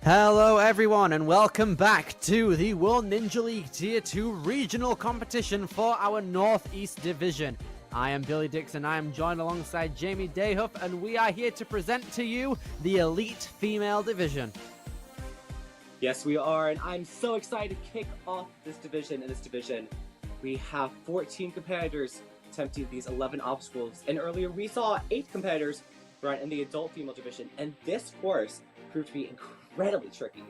C: Hello everyone and welcome back to the World Ninja League Tier 2 regional competition for our Northeast Division. I am Billy Dixon, I am joined alongside Jamie Dayhuff, and we are here to present to you the Elite Female Division.
D: Yes, we are, and I'm so excited to kick off this division. In this division, we have 14 competitors attempting these 11 obstacles, and earlier we saw 8 competitors run in the adult female division, and this course proved to be incredibly tricky.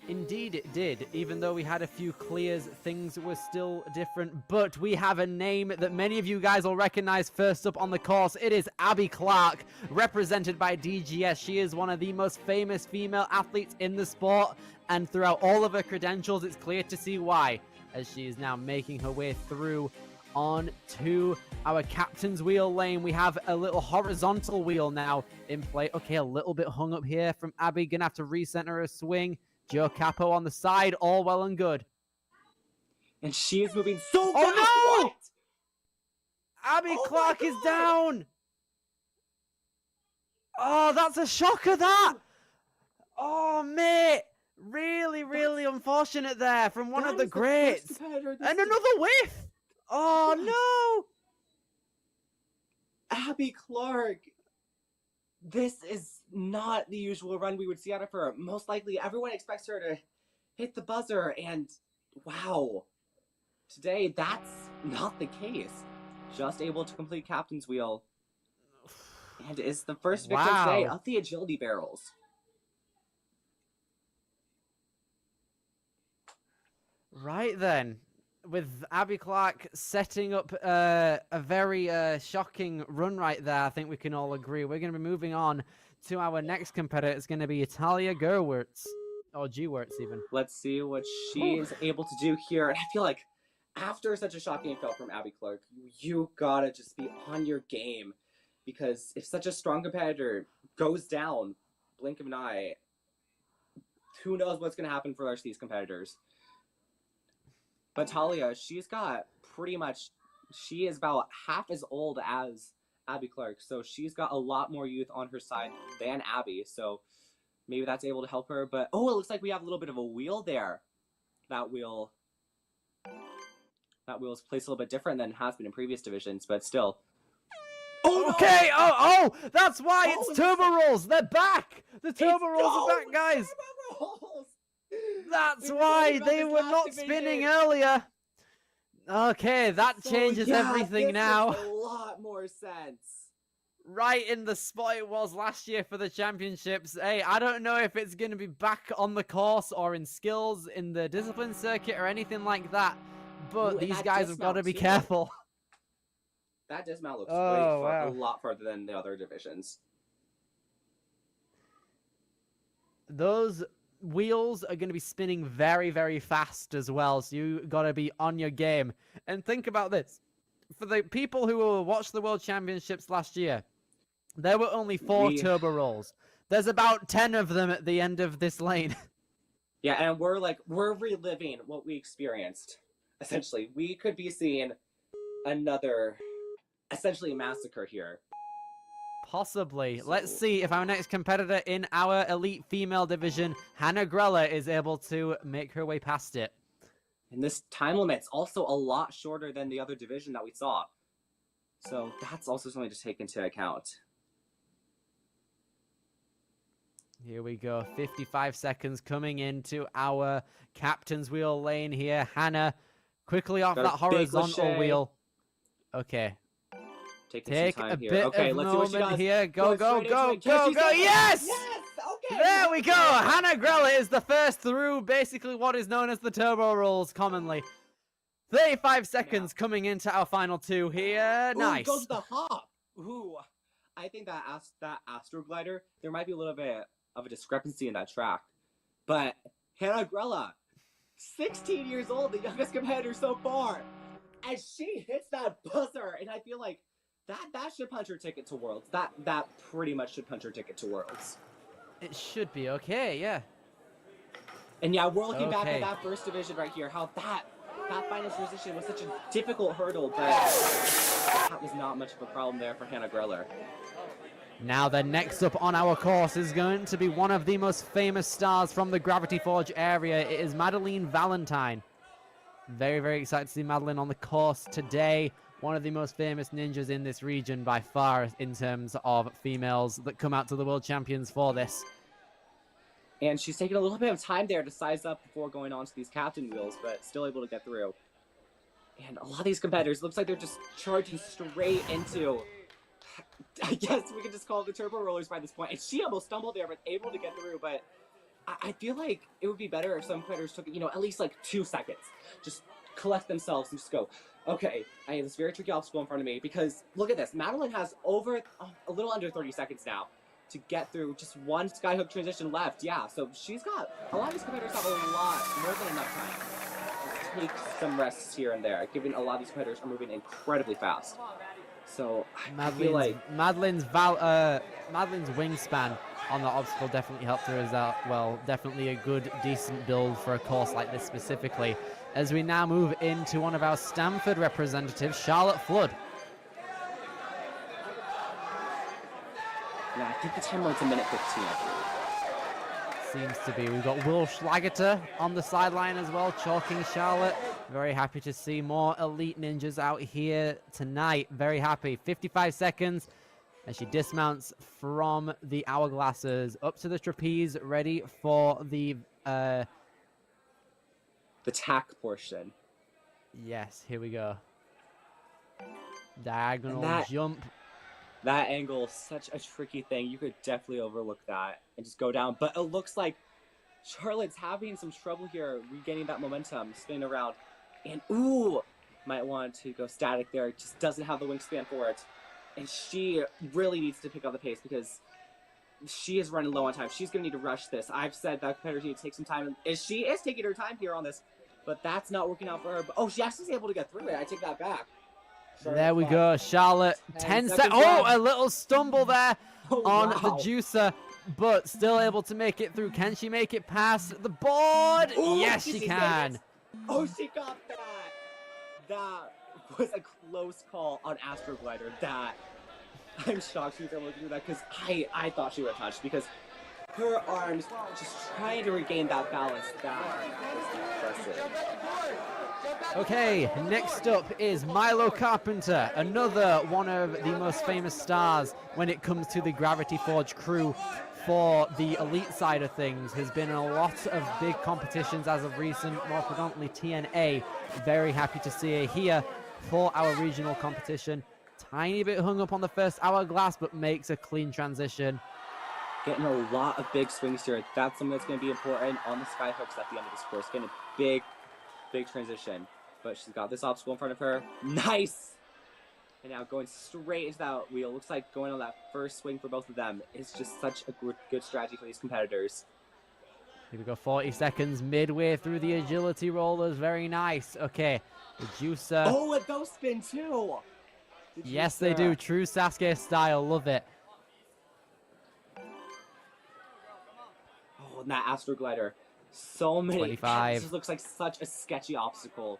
C: Indeed it did. Even though we had a few clears, things were still different, but we have a name that many of you guys will recognize first up on the course. It is Abby Clark, represented by DGS. She is one of the most famous female athletes in the sport, and throughout all of her credentials, it's clear to see why, as she is now making her way through on to our captain's wheel lane. We have a little horizontal wheel now in play. Okay, a little bit hung up here from Abby. Gonna have to recenter her swing. Joe Capo on the side, all well and good.
D: And she is moving so fast!
C: Oh no!
D: What?
C: Abby
D: Oh
C: Clark
D: my
C: is
D: God!
C: down! Oh, that's a shocker, that! Oh, mate! Really unfortunate there from one
D: That
C: of the
D: is first
C: greats.
D: competitor this
C: And another whiff! Oh, no!
D: Abby Clark. This is not the usual run we would see out of her. Most likely, everyone expects her to hit the buzzer, and wow. Today, that's not the case. Just able to complete Captain's Wheel. And is the first victim today
C: Wow.
D: of the Agility Barrels.
C: Right then, with Abby Clark setting up a very shocking run right there, I think we can all agree. We're going to be moving on to our next competitor. It's going to be Italia Gerwirtz, or Gewirtz even.
D: Let's see what she is able to do here. And I feel like after such a shocking fail from Abby Clark, you gotta just be on your game. Because if such a strong competitor goes down, blink of an eye, who knows what's going to happen for the rest of these competitors. But Talia, she's got pretty much, she is about half as old as Abby Clark. So she's got a lot more youth on her side than Abby. So maybe that's able to help her. But, oh, it looks like we have a little bit of a wheel there. That wheel is placed a little bit different than it has been in previous divisions, but still. Oh, no!
C: Okay, oh, that's why
D: Oh,
C: it's
D: it looks
C: Turbo Rolls. They're back. The Turbo Rolls
D: No,
C: are back, guys.
D: Turbo Rolls!
C: That's
D: We were
C: why
D: talking about
C: they
D: this
C: were
D: last
C: not
D: division.
C: spinning earlier. Okay, that
D: So,
C: changes
D: yeah,
C: everything
D: this
C: now.
D: makes a lot more sense.
C: Right in the spot it was last year for the championships. Hey, I don't know if it's going to be back on the course or in skills in the discipline circuit or anything like that. But
D: Ooh, and
C: these
D: that
C: guys have got to
D: dismount
C: be
D: too.
C: careful.
D: That dismount looks
C: Oh,
D: a
C: wow.
D: lot farther than the other divisions.
C: Those wheels are going to be spinning very fast as well, so you got to be on your game. And think about this. For the people who watched the World Championships last year, there were only 4 turbo rolls. There's about 10 of them at the end of this lane.
D: Yeah, and we're reliving what we experienced. Essentially, we could be seeing another, essentially, massacre here.
C: Possibly.
D: So-
C: Let's see if our next competitor in our elite female division, Hannah Grella, is able to make her way past it.
D: And this time limit's also a lot shorter than the other division that we saw. So that's also something to take into account.
C: Here we go. 55 seconds coming into our captain's wheel lane here. Hannah quickly off
D: Got a
C: that
D: big
C: horizontal
D: lache.
C: wheel. Okay.
D: Taking
C: Take
D: some
C: a
D: time here.
C: bit
D: Okay,
C: of
D: let's see what she
C: moment
D: does.
C: here. Go,
D: Going
C: go,
D: straight
C: go,
D: into it. Can
C: go,
D: she
C: go.
D: do it?
C: Yes!
D: Yes! Okay!
C: There we go.
D: okay.
C: Hannah Grella is the first through basically what is known as the turbo rolls commonly. 35 seconds coming into our final 2 here.
D: Ooh,
C: Nice.
D: goes to the hop. Ooh, I think that Astroglider, there might be a little bit of a discrepancy in that track. But Hannah Grella, 16 years old, the youngest competitor so far, and she hits that buzzer, and I feel like that should punch her ticket to Worlds. That pretty much should punch her ticket to Worlds.
C: It should be okay, yeah.
D: And yeah, we're looking back
C: Okay.
D: at that first division right here, how that final position was such a difficult hurdle, but that was not much of a problem there for Hannah Greller.
C: Now then, next up on our course is going to be one of the most famous stars from the Gravity Forge area. It is Madeline Valentine. Very, very excited to see Madeline on the course today. One of the most famous ninjas in this region by far in terms of females that come out to the World Champions for this.
D: And she's taking a little bit of time there to size up before going on to these captain wheels, but still able to get through. And a lot of these competitors, looks like they're just charging straight into, I guess we could just call it the turbo rollers by this point. And she almost stumbled there, but able to get through. But I feel like it would be better if some competitors took, at least like 2 seconds. Just collect themselves and just go, okay, I have this very tricky obstacle in front of me. Because look at this, Madeline has over a little under 30 seconds now to get through just one skyhook transition left. Yeah, so she's got, a lot of these competitors have a lot, more than enough time to take some rests here and there, given a lot of these competitors are moving incredibly fast. So I feel like
C: Madeline's wingspan on the obstacle definitely helped her as well. Definitely a good, decent build for a course like this specifically. As we now move into one of our Stamford representatives, Charlotte Flood.
D: Yeah, I think the timer is 1:15.
C: Seems to be. We've got Will Schlageter on the sideline as well, chalking Charlotte. Very happy to see more elite ninjas out here tonight. Very happy. 55 seconds as she dismounts from the hourglasses up to the trapeze, ready for the
D: tack portion.
C: Yes, here we go. Diagonal jump.
D: That angle is such a tricky thing. You could definitely overlook that and just go down. But it looks like Charlotte's having some trouble here, regaining that momentum, spinning around. And, ooh, might want to go static there. Just doesn't have the wingspan for it. And she really needs to pick up the pace because she is running low on time. She's going to need to rush this. I've said that competitor needs to take some time. And she is taking her time here on this. But that's not working out for her. But, oh, she actually is able to get through it. I take that back.
C: There we go, Charlotte. 10 seconds. Oh, a little stumble there on the juicer, but still able to make it through. Can she make it past the board?
D: Ooh,
C: yes, she can.
D: Oh, she got that. That was a close call on Astroglider. That I'm shocked she was able to do that because I thought she would have touched because her arms just trying to regain that balance. That was impressive.
C: Okay, next up is Milo Carpenter, another one of the most famous stars when it comes to the Gravity Forge crew for the elite side of things. Has been in a lot of big competitions as of recent, more predominantly TNA. Very happy to see her here for our regional competition. Tiny bit hung up on the first hourglass, but makes a clean transition.
D: Getting a lot of big swings here. That's something that's going to be important on the skyhooks at the end of this course. Getting a big transition. But she's got this obstacle in front of her. Nice! And now going straight into that wheel. Looks like going on that first swing for both of them is just such a good strategy for these competitors.
C: Here we go, 40 seconds midway through the agility rollers. Very nice. Okay, the juicer.
D: Oh, and those spin too!
C: Yes, they do. True Sasuke style. Love it.
D: Oh, and that Astroglider. So many.
C: 25.
D: This looks like such a sketchy obstacle.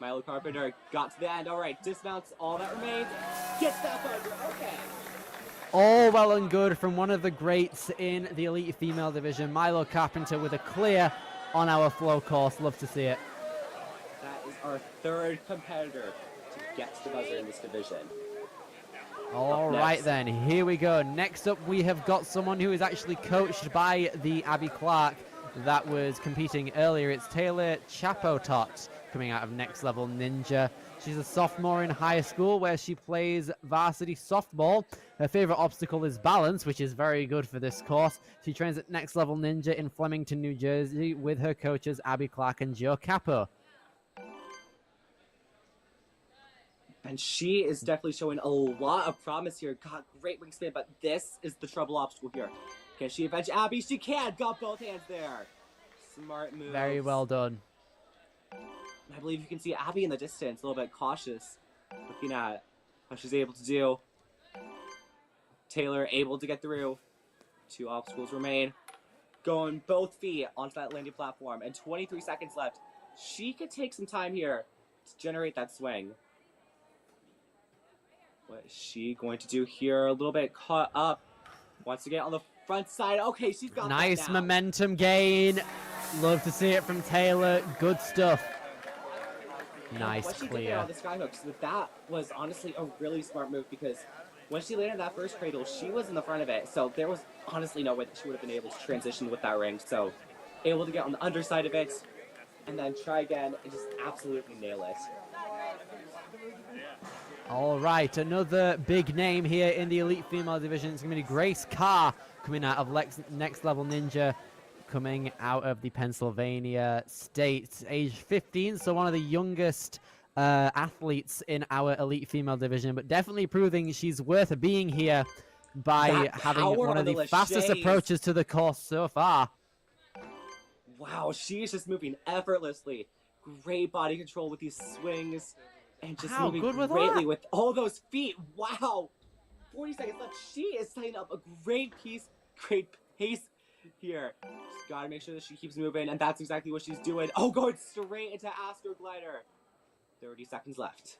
D: Milo Carpenter got to the end. All right, dismounts all that remains. Gets that under. Okay.
C: All well and good from one of the greats in the elite female division, Milo Carpenter, with a clear on our flow course. Love to see it.
D: That is our third competitor to get to the buzzer in this division.
C: All right then, here we go. Next up, we have got someone who is actually coached by the Abby Clark that was competing earlier. It's Taylor Chapotot coming out of Next Level Ninja. She's a sophomore in high school where she plays varsity softball. Her favorite obstacle is balance, which is very good for this course. She trains at Next Level Ninja in Flemington, New Jersey with her coaches Abby Clark and Joe Capo.
D: And she is definitely showing a lot of promise here. Got great wingspan, but this is the trouble obstacle here. Can she avenge Abby? She can! Got both hands there. Smart move.
C: Very well done.
D: I believe you can see Abby in the distance, a little bit cautious, looking at how she's able to do. Taylor able to get through. 2 obstacles remain. Going both feet onto that landing platform, and 23 seconds left. She could take some time here to generate that swing. What is she going to do here? A little bit caught up. Wants to get on the front side. Okay, she's got
C: Nice
D: that now.
C: momentum gain. Love to see it from Taylor. Good stuff. Nice
D: What she did there
C: clear.
D: on the skyhook, so that was honestly a really smart move because when she landed that first cradle, she was in the front of it. So there was honestly no way that she would have been able to transition with that ring. So able to get on the underside of it and then try again and just absolutely nail it.
C: All right, another big name here in the elite female division. It's going to be Grace Carr coming out of Next Level Ninja, coming out of the Pennsylvania state, age 15, so one of the youngest athletes in our elite female division, but definitely proving she's worth being here by
D: That
C: having
D: power
C: one
D: on
C: of the
D: the
C: fastest
D: laches.
C: approaches to the course so far.
D: Wow, she's just moving effortlessly. Great body control with these swings and just
C: How
D: moving
C: good with
D: greatly
C: that?
D: with all those feet. Wow. 40 seconds left. She is setting up a great pace here. Just gotta make sure that she keeps moving, and that's exactly what she's doing. Oh, going straight into Astroglider. 30 seconds left.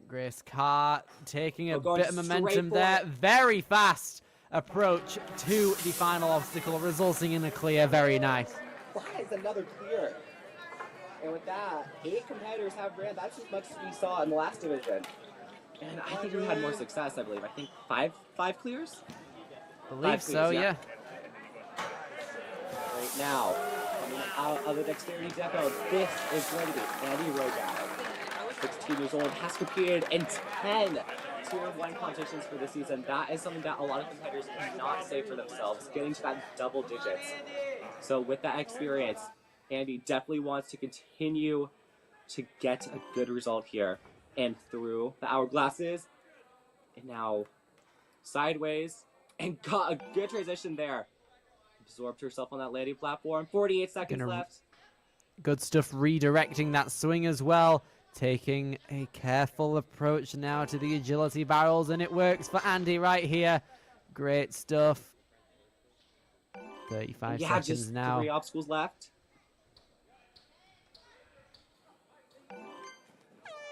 C: Grace Carr taking a
D: We're going
C: bit of
D: straight
C: momentum
D: for
C: there.
D: it.
C: Very fast approach to the final obstacle, resulting in a clear. Very nice.
D: That is another clear. And with that, 8 competitors have ran. That's as much as we saw in the last division. And I think we had more success, I believe. I think five clears?
C: Believe
D: Five
C: so,
D: clears,
C: yeah.
D: Right now, coming out of the Dexterity Depot, this is going to be Andy Rogow. 16 years old, has competed in 10 Tier 1 competitions for this season. That is something that a lot of competitors cannot say for themselves, getting to that double digits. So with that experience, Andy definitely wants to continue to get a good result here. And through the hourglasses, and now sideways, and got a good transition there. Absorbed herself on that landing platform. 48 seconds
C: Gonna-
D: left.
C: Good stuff redirecting that swing as well. Taking a careful approach now to the agility barrels, and it works for Andy right here. Great stuff. 35
D: Yeah,
C: seconds
D: just
C: now.
D: 3 obstacles left.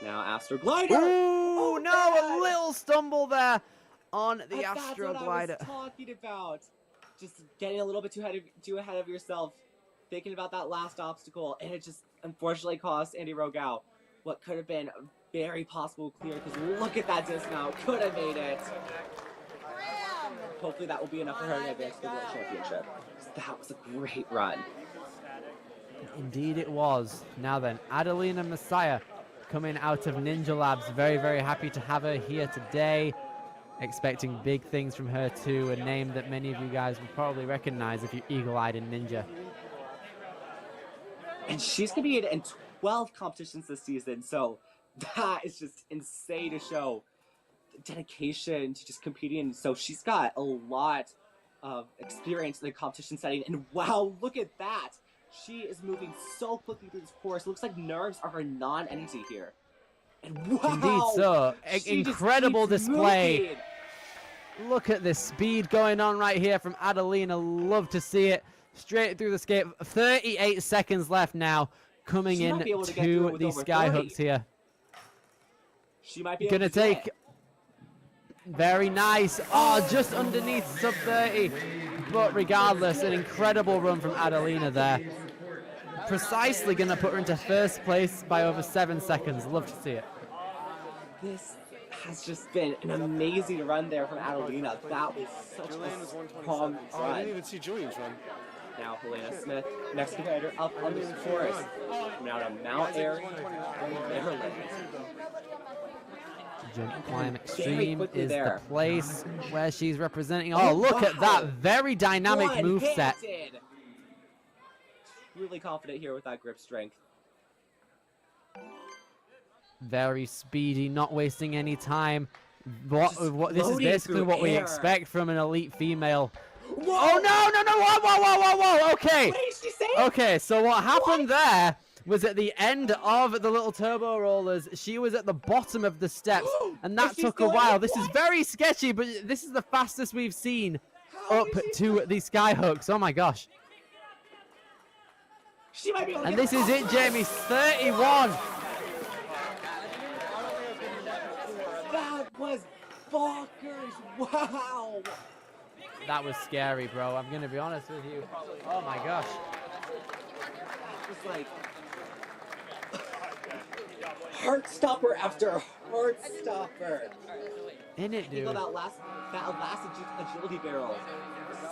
D: Now Astroglider.
C: Ooh, no,
D: man!
C: a little stumble there on the
D: And that's what I
C: Astroglider.
D: was talking about. Just getting a little bit too ahead of yourself, thinking about that last obstacle, and it just unfortunately cost Andy Rogow what could have been a very possible clear. Because look at that dismount, could have made it. Hopefully that will be enough for her to advance to the World Championship. That was a great run.
C: Indeed it was. Now then, Adelina Messiah coming out of Ninja Labs. Very, very happy to have her here today. Expecting big things from her too, a name that many of you guys will probably recognize if you're eagle-eyed in Ninja.
D: And she's competed in 12 competitions this season, so that is just insane to show the dedication to just competing. So she's got a lot of experience in the competition setting, and wow, look at that! She is moving so quickly through this course. Looks like nerves are her non-entity here. And wow!
C: Indeed so.
D: She just
C: Incredible
D: keeps
C: display.
D: moving.
C: Look at this speed going on right here from Adelina. Love to see it. Straight through the skate. 38 seconds left now. Coming
D: She
C: in
D: might be able to get through it
C: to
D: with
C: the
D: over
C: sky
D: 30.
C: hooks here.
D: She might be able
C: Gonna
D: to do
C: take
D: it.
C: very nice. Oh, just underneath sub 30. But regardless, an incredible run from Adelina there. Precisely gonna put her into first place by over 7 seconds. Love to see it.
D: This has just been an amazing run there from Adelina. That was such
F: Julian was
D: a
F: 127.
D: strong
F: Oh, I didn't
D: run.
F: even see Julian's run.
D: Now Helena Smith, next competitor up on the course. Now to Mount Airy, Maryland.
C: Jump Climb
D: Very
C: Extreme
D: quickly
C: is
D: there.
C: the place where she's representing. Oh, look at that. Very dynamic move set.
D: One-handed. Really confident here with that grip strength.
C: Very speedy, not wasting any time. This is
D: floating
C: basically
D: through
C: what we
D: air.
C: expect from an elite female.
D: Whoa!
C: Oh, no. Whoa. Okay.
D: What did she say?
C: Okay, so what happened there was at the end of the little turbo rollers, she was at the bottom of the steps, and that
D: And she's
C: took a
D: going
C: while.
D: up,
C: This is
D: what?
C: very sketchy, but this is the fastest we've seen
D: How
C: up
D: is she
C: to the sky hooks. Oh my gosh.
D: She might be able to
C: And
D: get
C: this is it, Jamie. 31.
D: That was bonkers. Wow.
C: That was scary, bro. I'm gonna be honest with you. Oh my gosh.
D: It's like heart stopper after heart stopper.
C: In it,
D: I think
C: dude.
D: that last agility barrel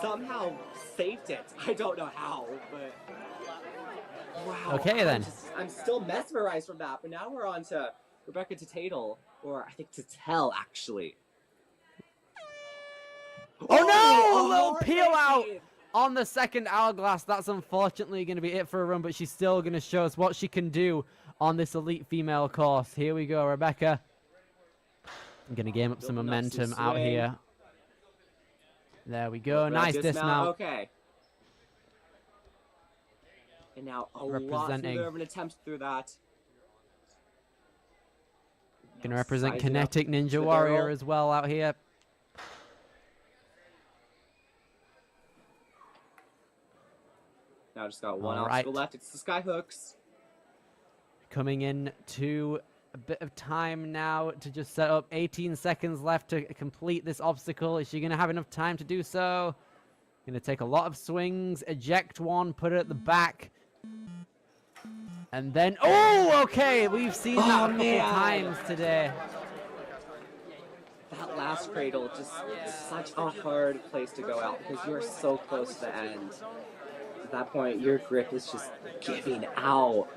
D: somehow saved it. I don't know how, but wow.
C: Okay, then.
D: I'm still mesmerized from that. But now we're on to Rebecca Tatel, or I think Tatel actually.
C: Oh no! A
D: a
C: little
D: hard
C: peel out
D: landing.
C: on the second hourglass. That's unfortunately going to be it for a run, but she's still going to show us what she can do on this elite female course. Here we go, Rebecca. I'm going to game up some
D: Building up some
C: momentum out
D: swing.
C: here. There we go.
D: Red
C: Nice dismount.
D: Okay. And now a lot
C: Representing.
D: smoother of an attempt through that.
C: Going to
D: Now
C: represent
D: sizing up
C: Kinetic
D: to
C: Ninja
D: the
C: Warrior
D: barrel.
C: as well out here.
D: Now just got one
C: All
D: obstacle
C: right.
D: left. It's the sky hooks.
C: Coming in to a bit of time now to just set up. 18 seconds left to complete this obstacle. Is she going to have enough time to do so? Going to take a lot of swings, eject one, put it at the back. And then, oh, okay, we've seen that a couple
D: man.
C: times today.
D: That last cradle, just such a hard place to go out because you're so close to the end. At that point, your grip is just giving out.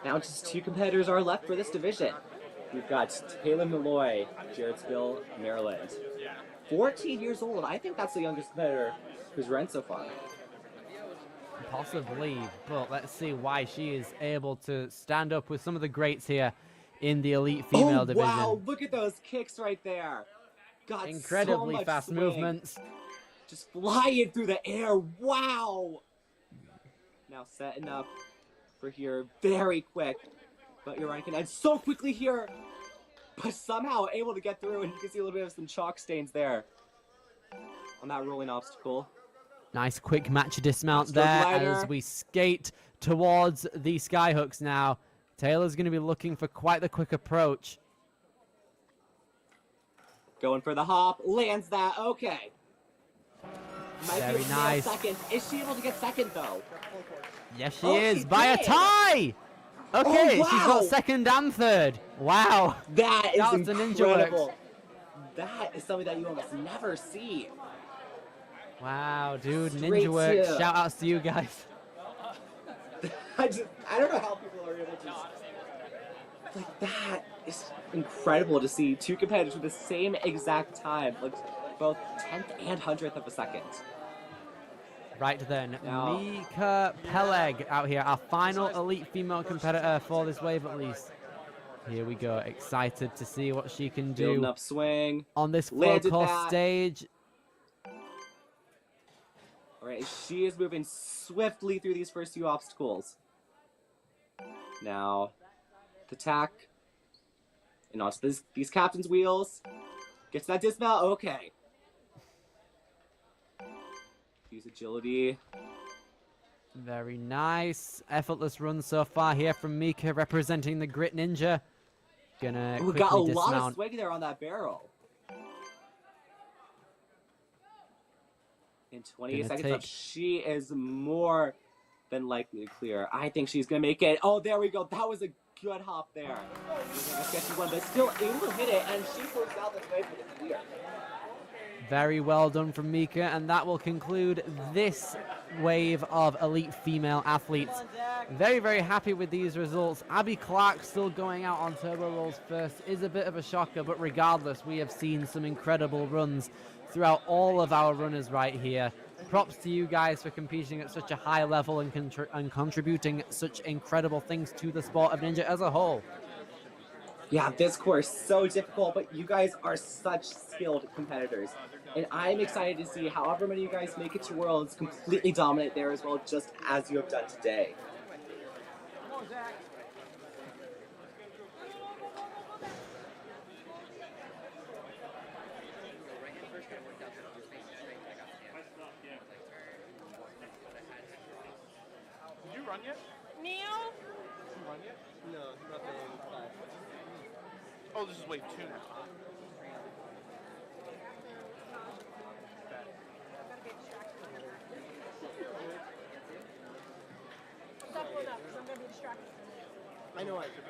D: Now just two competitors are left for this division. We've got Taylor Malloy, Jarrettsville, Maryland. 14 years old. I think that's the youngest competitor who's run so far.
C: Possibly, but let's see why she is able to stand up with some of the greats here in the elite female division.
D: Wow, look at those kicks right there. Got
C: Incredibly
D: so much
C: fast
D: swing.
C: movements.
D: Just flying through the air. Wow. Now setting up for here very quick. But you're right, and so quickly here. But somehow able to get through, and you can see a little bit of some chalk stains there on that rolling obstacle.
C: Nice quick match dismount
D: Astro
C: there
D: glider.
C: as we skate towards the skyhooks now. Taylor's going to be looking for quite the quick approach.
D: Going for the hop, lands that. Okay. Might
C: Very
D: be able to nail
C: nice.
D: second. Is she able to get second though?
C: Yes, she
D: Oh,
C: is
D: she
C: by a
D: did.
C: tie. Okay,
D: Oh,
C: she's
D: wow.
C: got second and third. Wow.
D: That is
C: That was the Ninja
D: incredible.
C: Works.
D: That is something that you almost never see.
C: Wow, dude.
D: Straight
C: Ninja Works.
D: to-
C: Shout outs to you guys.
D: I don't know how people are able to. Like, that is incredible to see two competitors with the same exact time, like both 10th and 100th of a second.
C: Right then,
D: Now-
C: Mika Peleg out here, our final elite female competitor for this wave at least. Here we go, excited to see what she can
D: Building
C: do
D: up swing.
C: on this flow
D: Landed
C: course
D: that.
C: stage.
D: All right, she is moving swiftly through these first few obstacles. Now, the tack. And onto these captain's wheels. Gets that dismount. Okay. Use agility.
C: Very nice. Effortless run so far here from Mika representing the Grit Ninja. Gonna
D: We
C: quickly
D: got a lot of
C: dismount.
D: swing there on that barrel. In 28
C: Gonna
D: seconds
C: take-
D: left, she is more than likely to clear. I think she's gonna make it. Oh, there we go. That was a good hop there. Using a sketchy one, but still able to hit it, and she moves out this way for the clear.
C: Very well done from Mika, and that will conclude this wave of elite female athletes. Very, very happy with these results. Abby Clark still going out on turbo rolls first is a bit of a shocker, but regardless, we have seen some incredible runs throughout all of our runners right here. Props to you guys for competing at such a high level and contributing such incredible things to the sport of ninja as a whole.
D: Yeah, this course so difficult, but you guys are such skilled competitors. And I'm excited to see however many of you guys make it to Worlds completely dominate there as well, just as you have done today.
F: Did you run yet?
E: Neil?
F: Did you run yet? No, nothing.
H: Oh, this is wave 2 now.
E: Stop pulling up, because I'm going to be distracted.
H: I know I should.